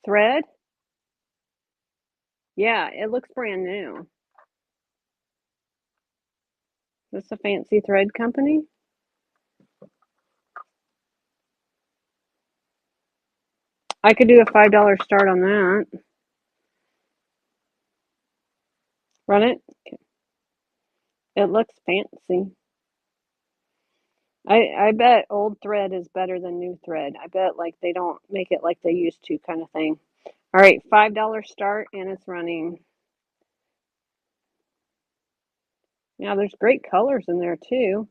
thread? Yeah, it looks brand new. Is this a fancy thread company? I could do a $5 start on that. Run it? Okay. It looks fancy. I bet old thread is better than new thread. I bet like they don't make it like they used to kind of thing. All right, $5 start and it's running. Yeah, there's great colors in there too.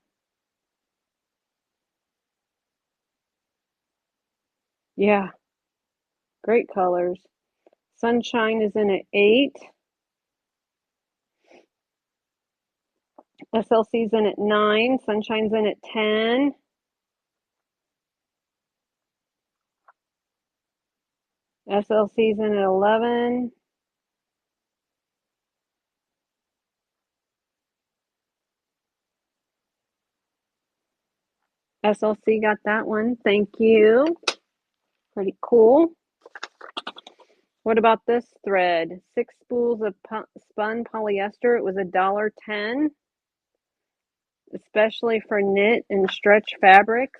Yeah, great colors. Sunshine is in at 8. SLC's in at 9. Sunshine's in at 10. SLC's in at 11. SLC got that one. Thank you. Pretty cool. What about this thread? 6 spools of spun polyester. It was $1.10, especially for knit and stretch fabrics.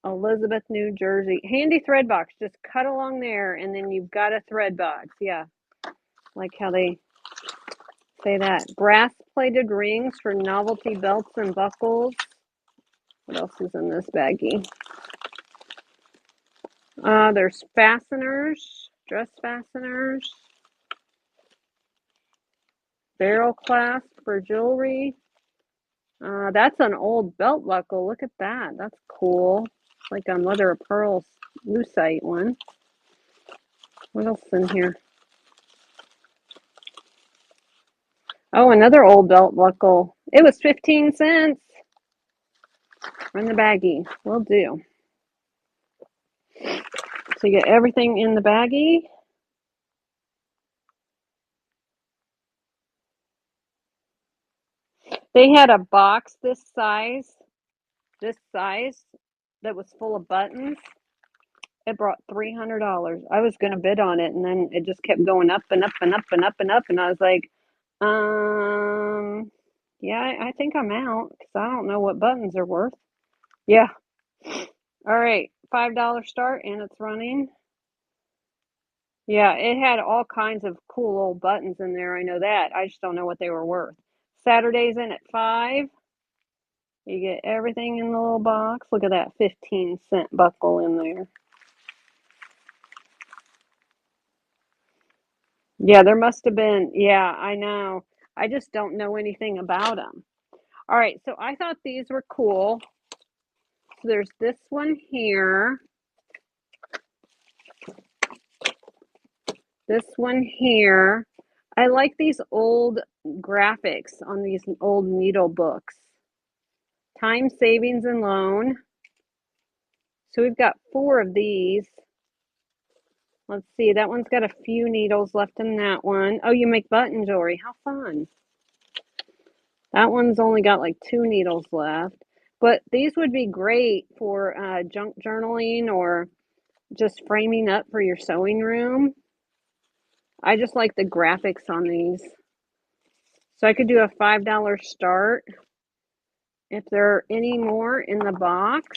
Elizabeth, New Jersey. Handy thread box. Just cut along there and then you've got a thread box. Yeah, like how they say that. Brass plated rings for novelty belts and buckles. What else is in this baggie? There's fasteners, dress fasteners, barrel clasp for jewelry. That's an old belt buckle. Look at that. That's cool. like a mother of pearl lucite one. What else in here? Oh, another old belt buckle. It was 15 cents. Run the baggie. Will do. So you get everything in the baggie. They had a box this size that was full of buttons. It brought $300. I was going to bid on it, and then it just kept going up and up and up and up and up. And I was like, yeah, I think I'm out because I don't know what buttons are worth. Yeah. All right. $5 start, and it's running. Yeah, it had all kinds of cool old buttons in there. I know that. I just don't know what they were worth. Saturday's in at 5. You get everything in the little box. Look at that 15-cent buckle in there. Yeah, there must have been. Yeah, I know. I just don't know anything about them. All right, so I thought these were cool. So there's this one here. This one here. I like these old graphics on these old needle books. Time savings and loan. So we've got 4 of these. Let's see, that one's got a few needles left in that one. Oh, you make button jewelry. How fun. That one's only got like 2 needles left. But these would be great for junk journaling or just framing up for your sewing room. I just like the graphics on these. So I could do a $5 start. If there are any more in the box,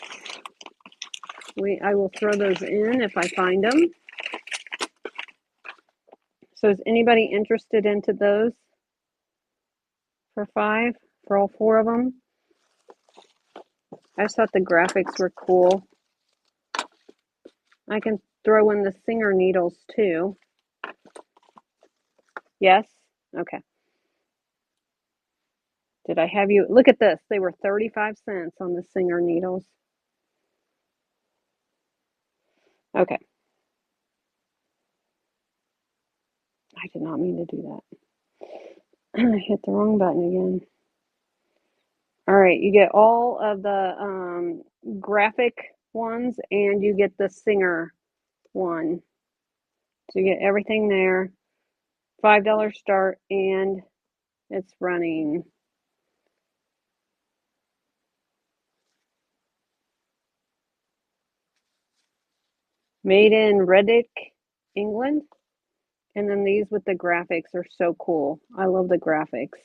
I will throw those in if I find them. So is anybody interested into those for 5, for all 4 of them? I just thought the graphics were cool. I can throw in the Singer needles too. Yes? Okay. Did I have you? Look at this. They were 35 cents on the Singer needles. Okay. I did not mean to do that. I hit the wrong button again. All right. You get all of the graphic ones and you get the Singer one. So you get everything there. $5 start and it's running. Made in Reddick, England. And then these with the graphics are so cool. I love the graphics.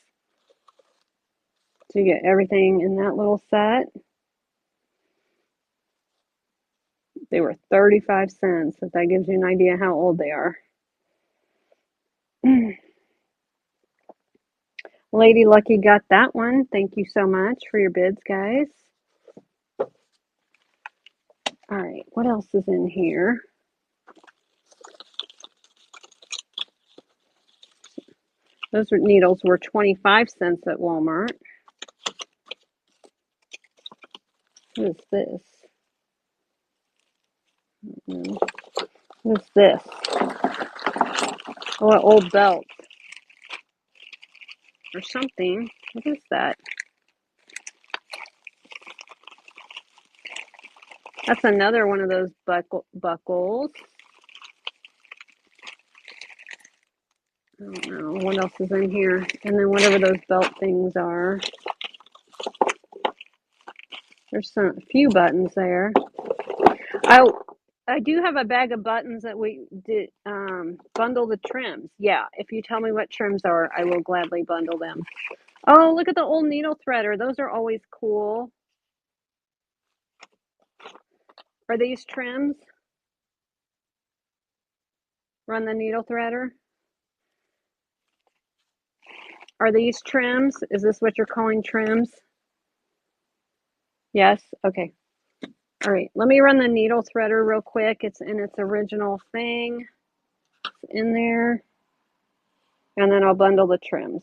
So you get everything in that little set. They were 35 cents, if that gives you an idea how old they are. Lady Lucky got that one. Thank you so much for your bids, guys. All right, what else is in here? Those needles were 25 cents at Walmart. What is this? What is this? Oh, an old belt or something. What is that? That's another one of those buckles. I don't know what else is in here. And then whatever those belt things are. There's a few buttons there. I do have a bag of buttons that we did bundle the trims. Yeah, if you tell me what trims are, I will gladly bundle them. Oh, look at the old needle threader. Those are always cool. Are these trims? Run the needle threader. Are these trims? Is this what you're calling trims? Yes? Okay. All right. Let me run the needle threader real quick. It's in its original thing. It's in there. And then I'll bundle the trims.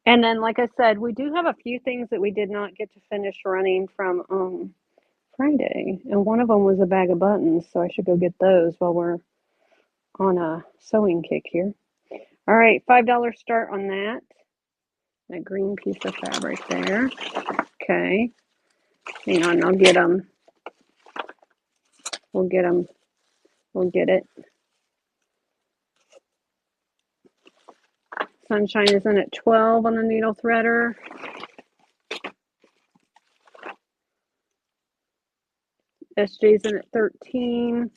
And then, like I said, we do have a few things that we did not get to finish running from Friday, and one of them was a bag of buttons, so I should go get those while we're on a sewing kick here. All right, $5 start on that. That green piece of fabric there. Okay. Hang on, I'll get them. We'll get them. We'll get it. Sunshine is in at 12 on the needle threader. SJ's in at 13.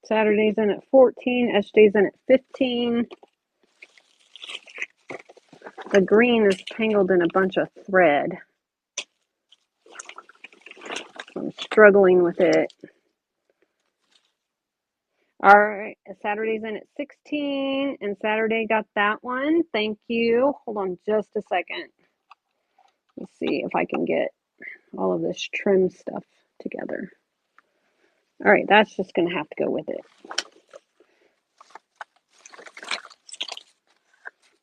Saturday's in at 14. SJ's in at 15. The green is tangled in a bunch of thread. I'm struggling with it. All right, Saturday's in at 16, and Saturday got that one. Thank you. Hold on just a second. Let's see if I can get all of this trim stuff together. All right, that's just going to have to go with it.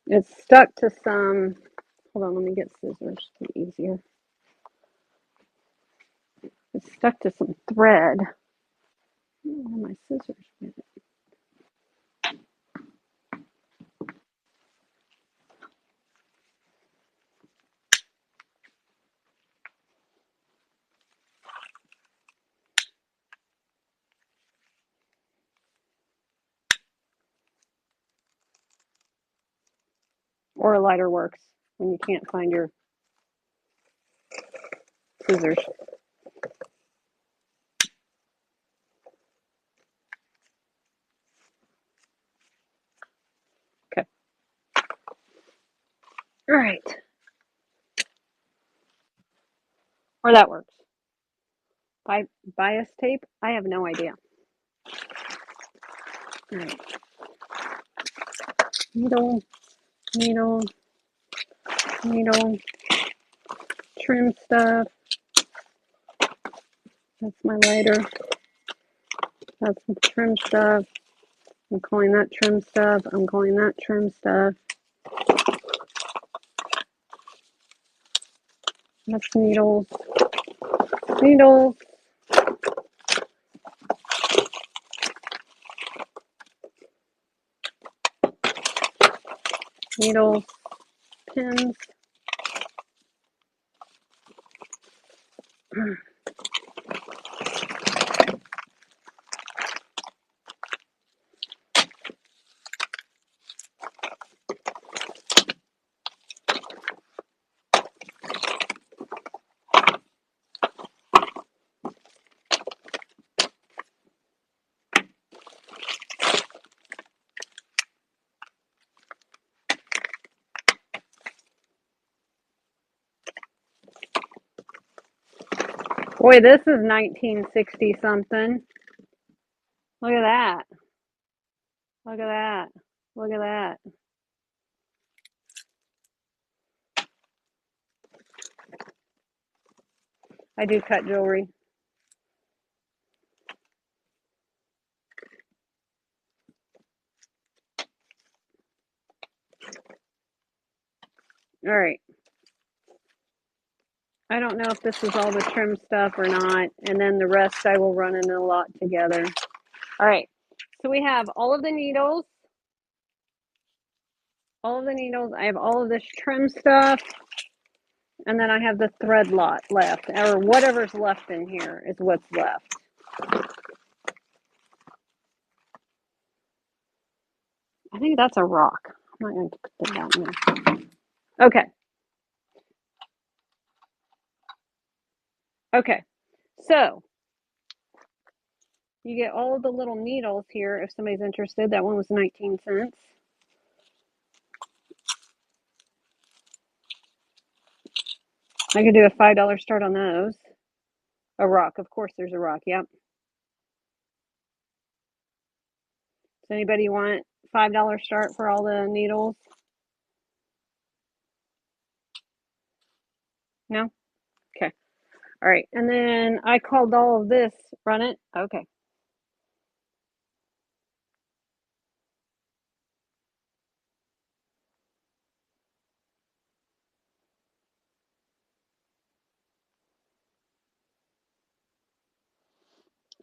It's stuck to some, hold on, let me get scissors to be easier. It's stuck to some thread. Where are my scissors? Or a lighter works when you can't find your scissors. Okay. All right. Or that works. Bias tape? I have no idea. All right. Needle, needle, needle, trim stuff. That's my lighter. That's some trim stuff. I'm calling that trim stuff. I'm calling that trim stuff. That's needles. Needles. Needles. Pins. Boy, this is 1960 something. Look at that. Look at that. Look at that. I do cut jewelry. All right. I don't know if this is all the trim stuff or not, and then the rest I will run in a lot together. All right, so we have all of the needles. All of the needles. I have all of this trim stuff, and then I have the thread lot left, or whatever's left in here is what's left. I think that's a rock. I'm not going to put that down there. Okay. Okay, so you get all of the little needles here if somebody's interested. That one was 19 cents. I could do a $5 start on those. A rock, of course there's a rock, yep. Does anybody want $5 start for all the needles? No? Okay. All right, and then I called all of this, run it? Okay.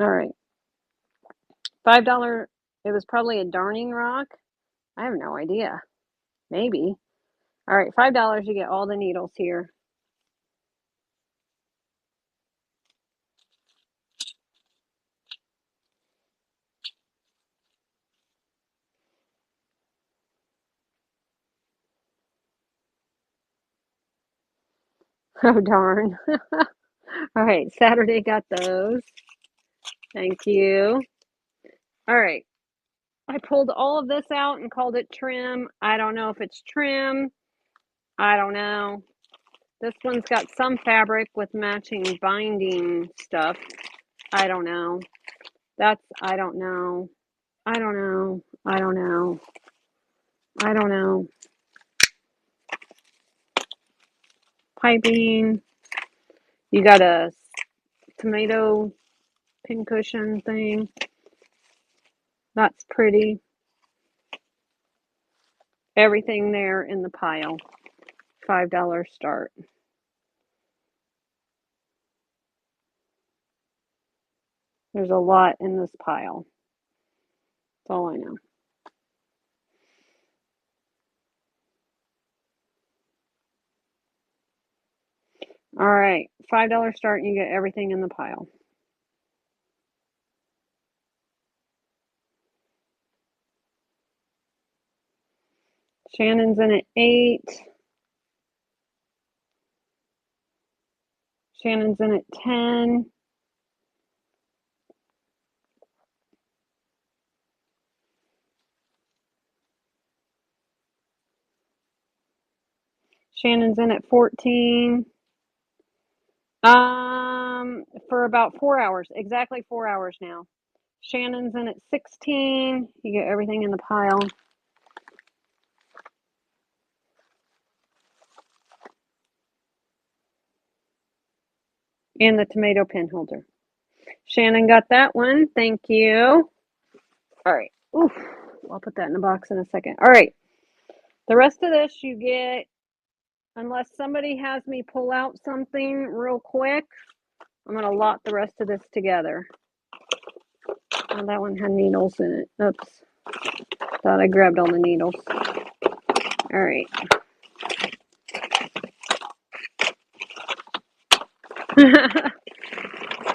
All right. $5. It was probably a darning rock. I have no idea. Maybe. All right, $5. You get all the needles here. Oh, darn. All right, Saturday got those. Thank you. All right. I pulled all of this out and called it trim. I don't know if it's trim. I don't know. This one's got some fabric with matching binding stuff. I don't know. I don't know. I don't know. I don't know. I don't know. Piping. You got a tomato pincushion thing. That's pretty. Everything there in the pile. $5 start. There's a lot in this pile. That's all I know. All right, $5 start and you get everything in the pile. Shannon's in at 8. Shannon's in at 10. Shannon's in at 14. For about 4 hours, exactly 4 hours now. Shannon's in at 16. You get everything in the pile. And the tomato pin holder. Shannon got that one. Thank you. All right. Oof. I'll put that in the box in a second. All right. The rest of this you get, unless somebody has me pull out something real quick, I'm going to lot the rest of this together. Oh, that one had needles in it. Oops. Thought I grabbed all the needles. All right.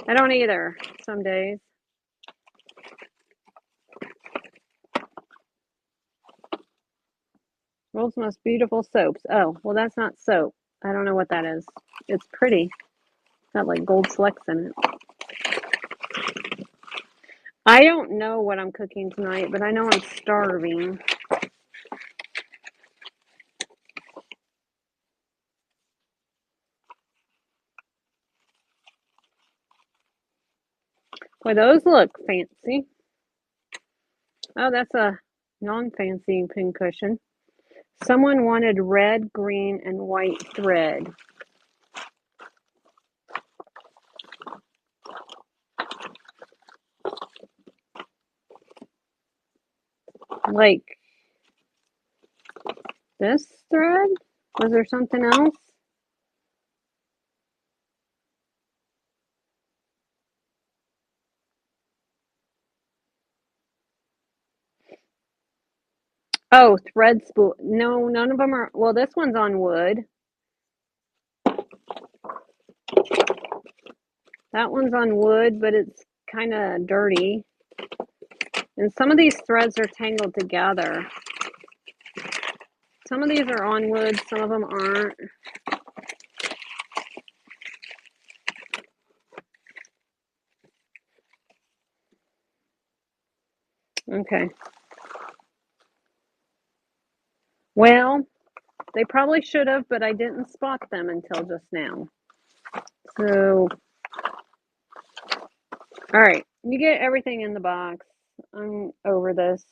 I don't either some days. World's most beautiful soaps. Oh, well, that's not soap. I don't know what that is. It's pretty. It's got like gold flecks in it. I don't know what I'm cooking tonight, but I know I'm starving. Boy, those look fancy. Oh, that's a non-fancy pincushion. Someone wanted red, green, and white thread. Like this thread? Was there something else? Oh, thread spool. No, none of them are. Well, this one's on wood. That one's on wood, but it's kind of dirty. And some of these threads are tangled together. Some of these are on wood, some of them aren't. Okay. Well, they probably should have, but I didn't spot them until just now. So, all right, you get everything in the box. I'm over this.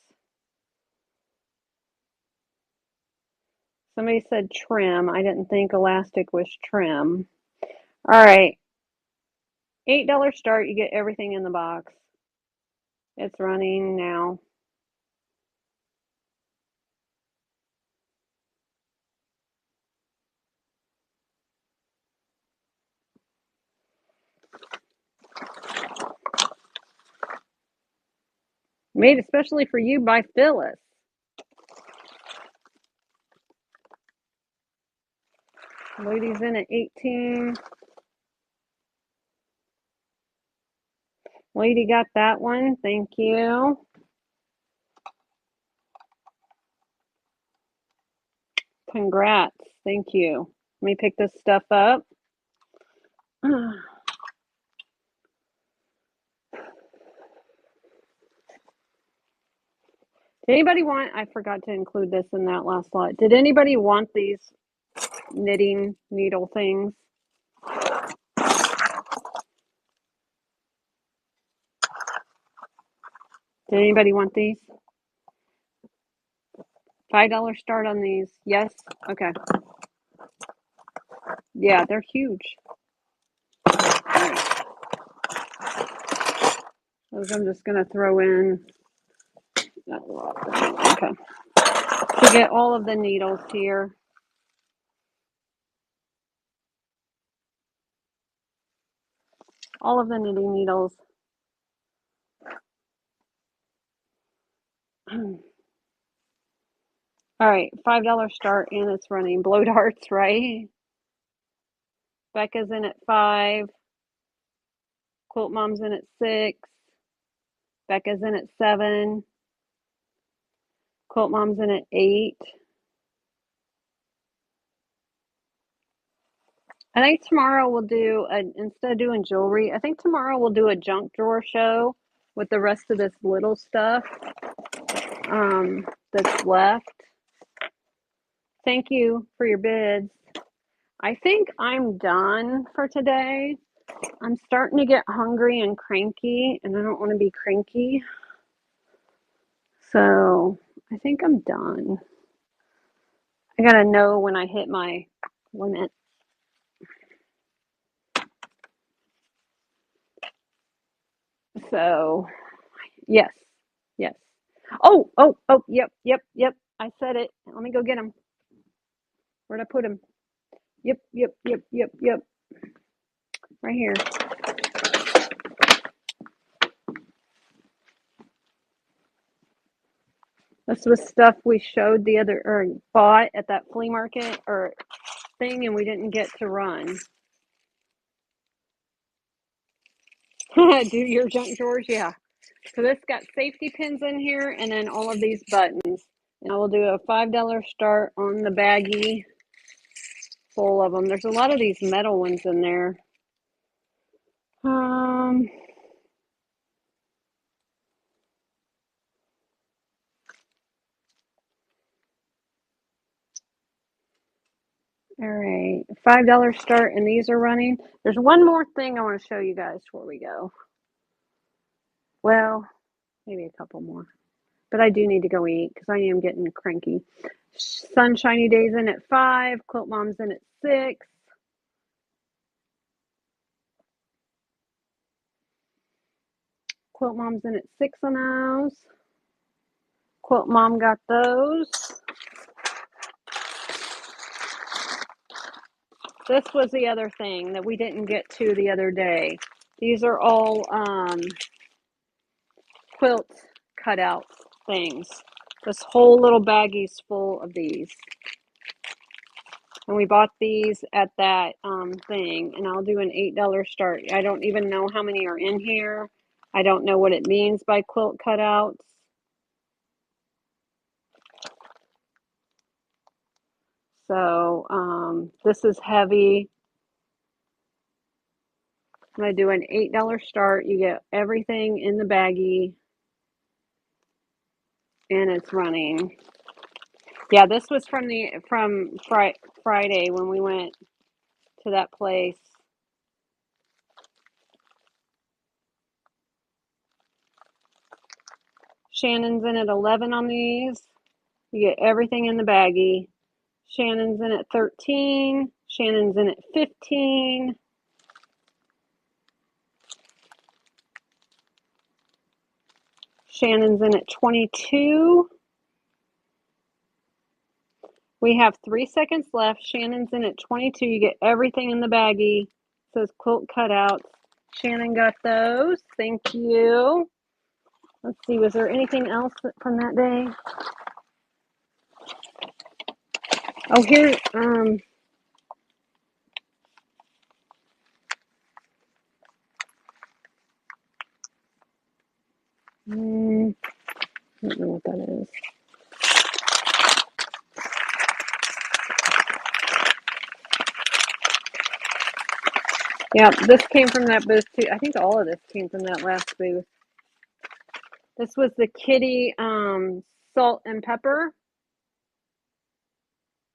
Somebody said trim. I didn't think elastic was trim. All right, $8 start. You get everything in the box. It's running now. Made especially for you by Phyllis. Ladies in at 18. Lady got that one. Thank you. Congrats. Thank you. Let me pick this stuff up. Did anybody want, I forgot to include this in that last slide. Did anybody want these knitting needle things? Did anybody want these? $5 start on these. Yes? Okay. Yeah, they're huge. Those I'm just going to throw in. Okay. To get all of the needles here. All of the knitting needles. All right, $5 start and it's running. Blow darts, right? Becca's in at 5. Quilt Mom's in at 6. Becca's in at 7. Quilt Mom's in at 8. I think tomorrow we'll do, instead of doing jewelry, I think tomorrow we'll do a junk drawer show with the rest of this little stuff that's left. Thank you for your bids. I think I'm done for today. I'm starting to get hungry and cranky, and I don't want to be cranky. So I think I'm done. I gotta know when I hit my limit. So yes. Oh, yep. I said it. Let me go get him. Where'd I put him? Yep. Right here. This was stuff we showed the other, or bought at that flea market or thing, and we didn't get to run. Do your junk drawers, yeah. So this got safety pins in here, and then all of these buttons. And I will do a $5 start on the baggie full of them. There's a lot of these metal ones in there. All right, $5 start, and these are running. There's one more thing I want to show you guys before we go. Well, maybe a couple more, but I do need to go eat because I am getting cranky. Sunshiny Days in at 5. Quilt Mom's in at 6. Quilt Mom's in at 6 on those. Quilt Mom got those. This was the other thing that we didn't get to the other day. These are all quilt cutout things. This whole little baggie's full of these. And we bought these at that thing, and I'll do an $8 start. I don't even know how many are in here. I don't know what it means by quilt cutouts. So this is heavy. I'm going to do an $8 start. You get everything in the baggie, and it's running. Yeah, this was from Friday when we went to that place. Shannon's in at 11 on these. You get everything in the baggie. Shannon's in at 13. Shannon's in at 15. Shannon's in at 22. We have 3 seconds left. Shannon's in at 22. You get everything in the baggie. It says quilt cutouts. Shannon got those. Thank you. Let's see, was there anything else from that day? Oh, here, I don't know what that is. Yeah, this came from that booth too. I think all of this came from that last booth. This was the kitty salt and pepper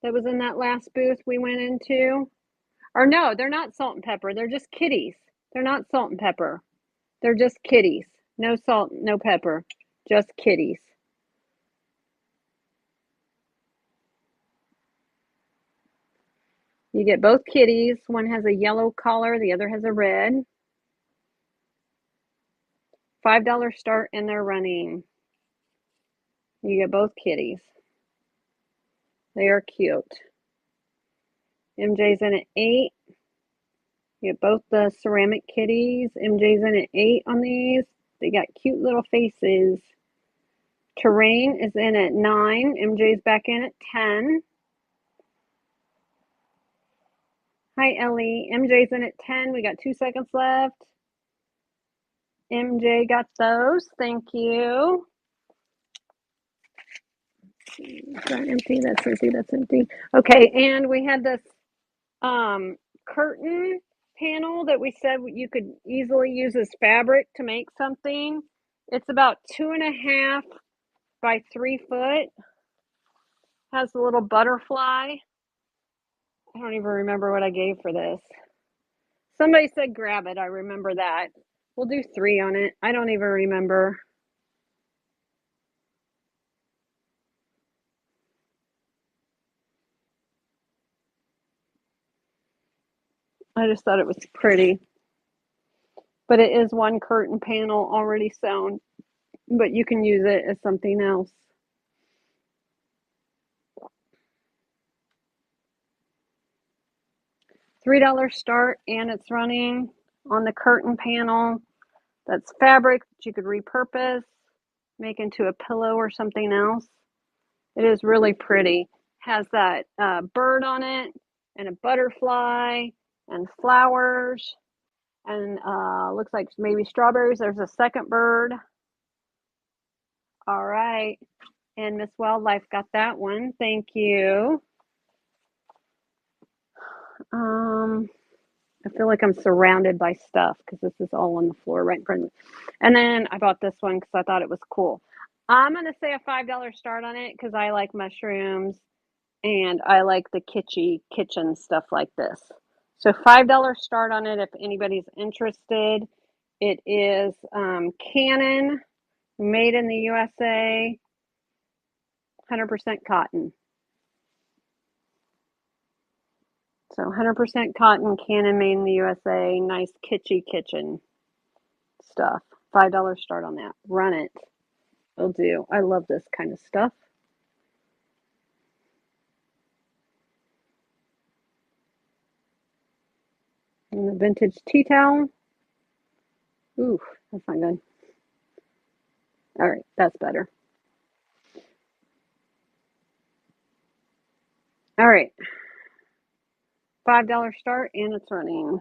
that was in that last booth we went into. Or no, they're not salt and pepper. They're just kitties. They're not salt and pepper. They're just kitties. No salt, no pepper. Just kitties. You get both kitties. One has a yellow collar, the other has a red. $5 start and they're running. You get both kitties. They are cute. MJ's in at 8. You get both the ceramic kitties. MJ's in at 8 on these. They got cute little faces. Terrain is in at 9. MJ's back in at 10. Hi, Ellie. MJ's in at 10. We got 2 seconds left. MJ got those. Thank you. Is that empty? That's empty. That's empty. Okay, and we had this curtain panel that we said you could easily use as fabric to make something. It's about 2.5 by 3 foot. Has a little butterfly. I don't even remember what I gave for this. Somebody said grab it. I remember that. We'll do 3 on it. I don't even remember. I just thought it was pretty. But it is one curtain panel already sewn. But you can use it as something else. $3 start, and it's running on the curtain panel. That's fabric that you could repurpose, make into a pillow or something else. It is really pretty. Has that bird on it, and a butterfly, and flowers, and looks like maybe strawberries. There's a second bird. All right. And Miss Wildlife got that one. Thank you. I feel like I'm surrounded by stuff because this is all on the floor right in front of me. And then I bought this one because I thought it was cool. I'm going to say a $5 start on it because I like mushrooms and I like the kitschy kitchen stuff like this. So $5 start on it if anybody's interested. It is Canon, made in the USA, 100% cotton. So 100% cotton, Canon, made in the USA, nice kitschy kitchen stuff. $5 start on that. Run it. It'll do. I love this kind of stuff. And the vintage tea towel. Ooh, that's not good. All right, that's better. All right. $5 start and it's running.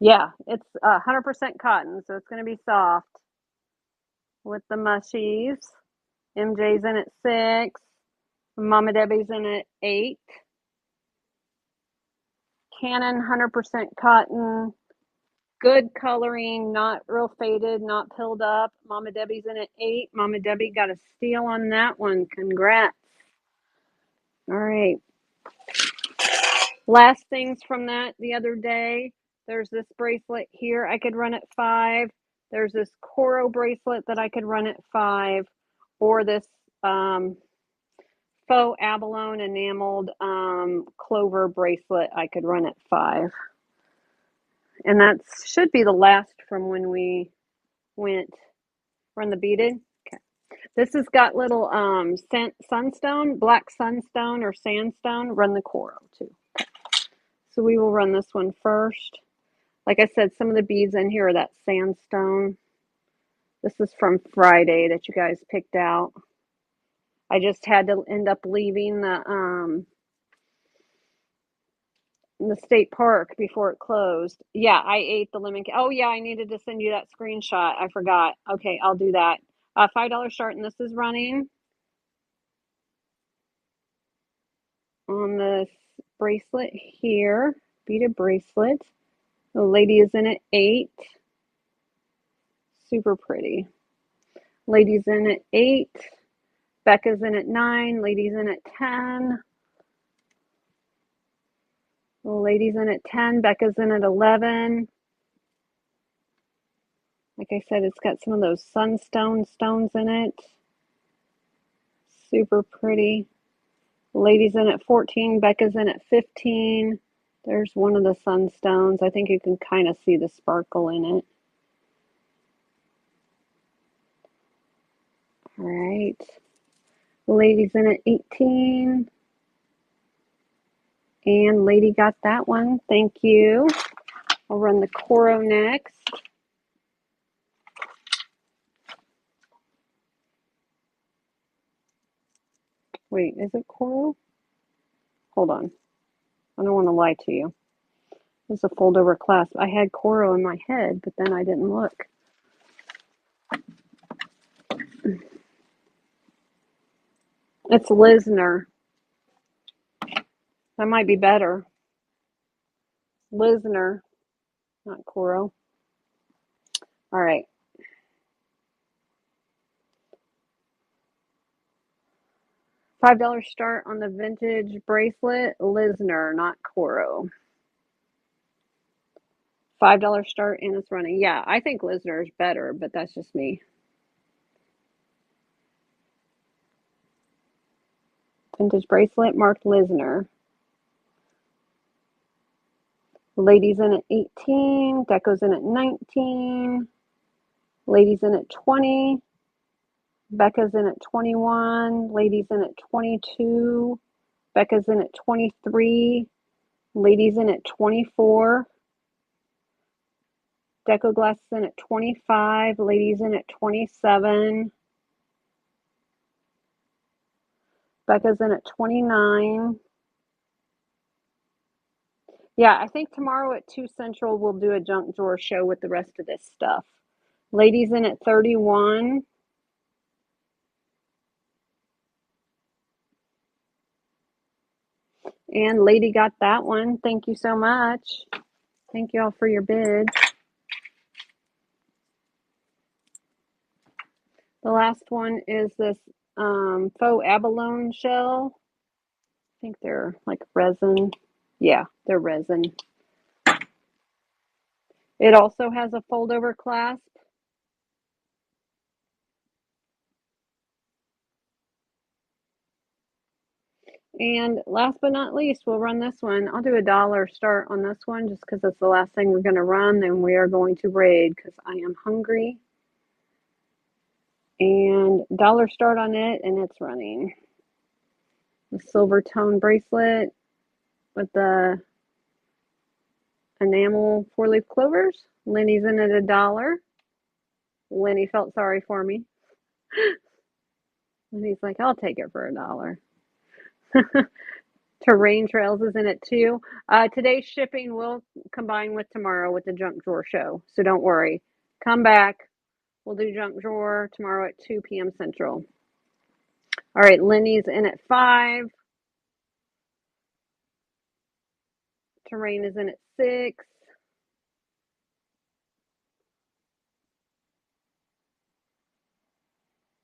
Yeah, it's 100% cotton, so it's going to be soft with the mushies. MJ's in at 6. Mama Debbie's in at 8. Canon 100% cotton. Good coloring, not real faded, not pilled up. Mama Debbie's in at 8. Mama Debbie got a steal on that one. Congrats. All right. Last things from that the other day. There's this bracelet here. I could run at 5. There's this Coro bracelet that I could run at 5. Or this faux abalone enameled clover bracelet I could run at 5. And that should be the last from when we went. Run the beaded. Okay. This has got little sunstone, black sunstone or sandstone. Run the coral too. So we will run this one first. Like I said, some of the beads in here are that sandstone. This is from Friday that you guys picked out. I just had to end up leaving the state park before it closed. Yeah, I ate the lemon cake. Oh yeah, I needed to send you that screenshot. I forgot. Okay, I'll do that. $5 start, and this is running on this bracelet here. Beaded bracelet. The lady is in at 8. Super pretty. Lady's in at 8. Becca's in at 9. Lady's in at 10. The lady's in at 10. Becca's in at 11. Like I said, it's got some of those sunstone stones in it. Super pretty. Lady's in at 14. Becca's in at 15. There's one of the sunstones. I think you can kind of see the sparkle in it. All right. Lady's in at 18. And lady got that one. Thank you. I'll run the Coro next. Wait, is it Coro? Hold on. I don't want to lie to you. This is a fold over clasp. I had Coro in my head, but then I didn't look. It's Lisner. That might be better. Lisner, not Coro. All right. $5 start on the vintage bracelet. Lisner, not Coro. $5 start and it's running. Yeah, I think Lisner is better, but that's just me. Vintage bracelet marked Lisner. Ladies in at 18. Deco's in at 19. Ladies in at 20. Becca's in at 21. Ladies in at 22. Becca's in at 23. Ladies in at 24. Deco Glass is in at 25. Ladies in at 27. Becca's in at 29. Yeah, I think tomorrow at 2 Central we'll do a junk drawer show with the rest of this stuff. Ladies in at 31. And lady got that one. Thank you so much. Thank you all for your bids. The last one is this faux abalone shell. I think they're like resin. Yeah, they're resin. It also has a fold over clasp. And last but not least, we'll run this one. I'll do $1 start on this one just because it's the last thing we're going to run. Then we are going to raid because I am hungry. And $1 start on it, and it's running. The silver tone bracelet with the enamel 4-leaf clovers. Lenny's in at $1. Lenny felt sorry for me. And he's like, I'll take it for $1. Terrain Trails is in at 2. Today's shipping will combine with tomorrow with the junk drawer show. So don't worry. Come back. We'll do junk drawer tomorrow at 2 p.m. Central. All right, Lenny's in at 5. Terrain is in at 6.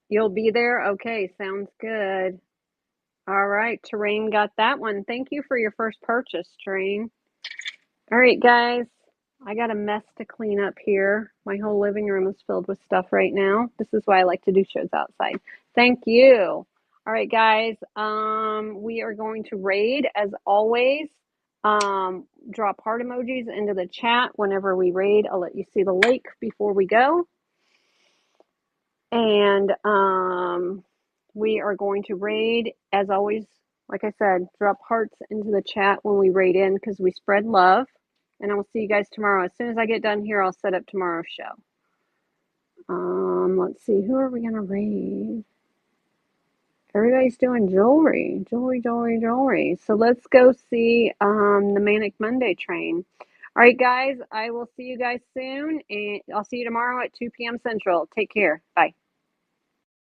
You'll be there? Okay, sounds good. All right, Terrain got that one. Thank you for your first purchase, Terrain. All right, guys, I got a mess to clean up here. My whole living room is filled with stuff right now. This is why I like to do shows outside. Thank you. All right, guys, we are going to raid as always. Drop heart emojis into the chat whenever we raid. I'll let you see the lake before we go. And we are going to raid as always. Like I said, drop hearts into the chat when we raid in because we spread love. And I will see you guys tomorrow. As soon as I get done here, I'll set up tomorrow's show. Let's see, who are we gonna raid? Everybody's doing jewelry, jewelry, jewelry, jewelry. So let's go see the Manic Monday train. All right, guys, I will see you guys soon, and I'll see you tomorrow at 2 p.m. Central. Take care. Bye.